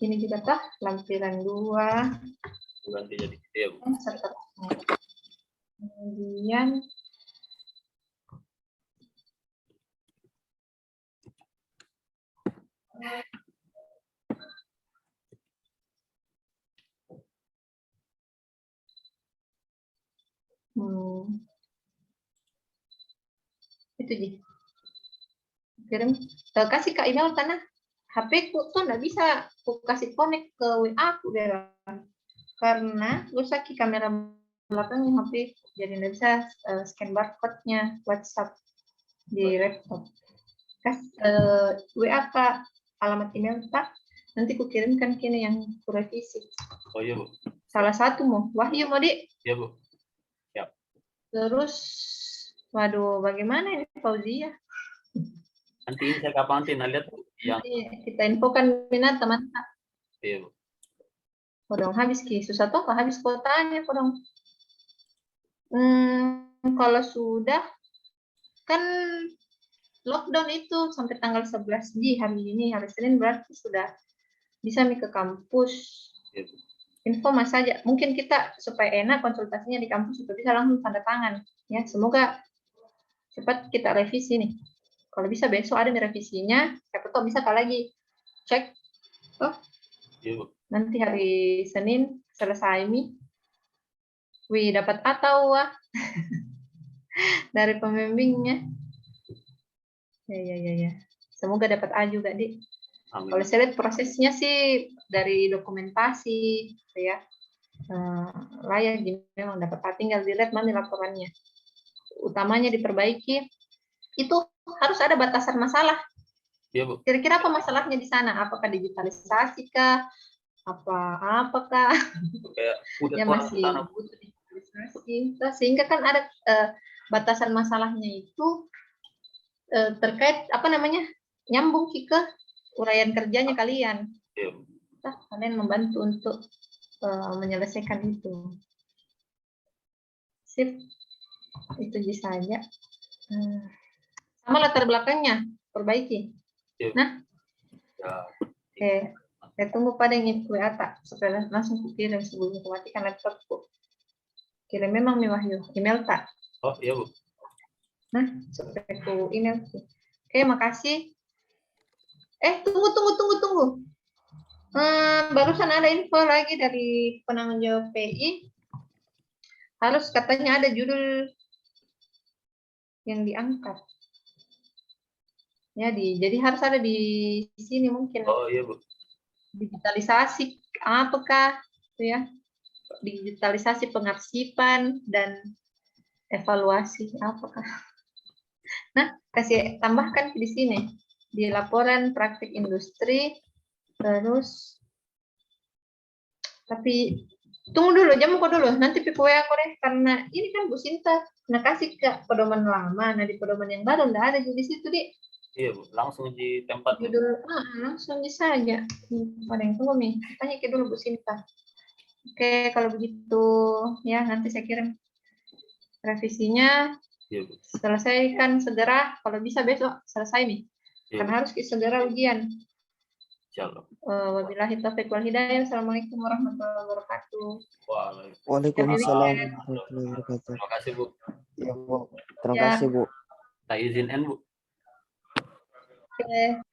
[SPEAKER 1] Ini juga tah lampiran 2.
[SPEAKER 2] Ganti jadi ya, Bu.
[SPEAKER 1] Kemudian itu sih. Kirim kasih ke email karena HP ku tuh nggak bisa aku kasih connect ke WA aku karena rusak kamera belakangnya HP jadi nggak bisa scan barcode-nya WhatsApp di laptop. WA Pak, alamat email Pak, nanti ku kirimkan kini yang ku revisi.
[SPEAKER 2] Oh iya, Bu.
[SPEAKER 1] Salah satu mau Wahyu mau Dik.
[SPEAKER 2] Iya, Bu. Siap.
[SPEAKER 1] Terus waduh bagaimana ini Fauzia?
[SPEAKER 2] Nanti saya kapan lihat yang
[SPEAKER 1] kita infokan minat teman.
[SPEAKER 2] Iya, Bu.
[SPEAKER 1] Podong habis susah toh habis kuotanya podong. Kalau sudah kan lockdown itu sampai tanggal 11 hari ini hari Senin berarti sudah bisa nih ke kampus.
[SPEAKER 2] Iya, Bu.
[SPEAKER 1] Info mas saja. Mungkin kita supaya enak konsultasinya di kampus itu bisa langsung tanda tangan. Ya, semoga cepat kita revisi nih. Kalau bisa besok ada nih revisinya. Siapa tahu bisa lagi cek. Oh,
[SPEAKER 2] iya, Bu.
[SPEAKER 1] nanti hari Senin selesai nih. Wih, dapat atau wah dari pembimbingnya. Ya. Semoga dapat A juga, Dik. Kalau saya lihat prosesnya sih dari dokumentasi, ya layak memang dapat A, tinggal dilihat mana laporannya. Utamanya diperbaiki. Itu harus ada batasan masalah.
[SPEAKER 2] Iya, Bu.
[SPEAKER 1] Kira-kira apa masalahnya di sana? Apakah digitalisasi kah? apakah
[SPEAKER 2] Kayak udah
[SPEAKER 1] ya
[SPEAKER 2] tua
[SPEAKER 1] masih
[SPEAKER 2] sana.
[SPEAKER 1] butuh diverifikasi. Sehingga kan ada batasan masalahnya itu terkait apa namanya, nyambung ke uraian kerjanya kalian.
[SPEAKER 2] Iya.
[SPEAKER 1] Kalian membantu untuk menyelesaikan itu. Sip, itu saja. Sama latar belakangnya, perbaiki.
[SPEAKER 2] Iya.
[SPEAKER 1] Nah,
[SPEAKER 2] Ya.
[SPEAKER 1] oke. Saya tunggu pada yang WA tak, supaya langsung kukirim sebelum matikan laptopku. Kirim memang nih Wahyu, email tak?
[SPEAKER 2] Oh iya Bu.
[SPEAKER 1] Nah, supaya aku email. Oke, makasih. Tunggu. Barusan ada info lagi dari penanggung jawab PI. Harus katanya ada judul yang diangkat. Ya, jadi harus ada di sini mungkin.
[SPEAKER 2] Oh iya Bu.
[SPEAKER 1] Digitalisasi apakah itu ya? Digitalisasi pengarsipan dan evaluasi apakah? Nah, kasih tambahkan di sini di laporan praktik industri. Terus tapi tunggu dulu, jam kok dulu, nanti piku WA aku deh, karena ini kan Bu Sinta kasih ke pedoman lama, nah di pedoman yang baru nggak ada di situ deh.
[SPEAKER 2] Iya Bu, langsung di tempat.
[SPEAKER 1] Judul langsung bisa aja. Ada yang tunggu nih, tanya ke dulu Bu Sinta. Oke, kalau begitu ya nanti saya kirim revisinya.
[SPEAKER 2] Iya Bu.
[SPEAKER 1] Selesaikan segera, kalau bisa besok selesai nih.
[SPEAKER 2] Iya,
[SPEAKER 1] Kan
[SPEAKER 2] Bu.
[SPEAKER 1] harus segera ujian.
[SPEAKER 2] Insyaallah.
[SPEAKER 1] Wabillahi taufiq wal hidayah. Assalamualaikum warahmatullahi wabarakatuh.
[SPEAKER 3] Waalaikumsalam warahmatullahi wabarakatuh.
[SPEAKER 2] Terima kasih Bu.
[SPEAKER 3] Ya, Bu. Terima
[SPEAKER 1] Ya.
[SPEAKER 3] kasih Bu.
[SPEAKER 2] Tak izin Bu.
[SPEAKER 1] Oke.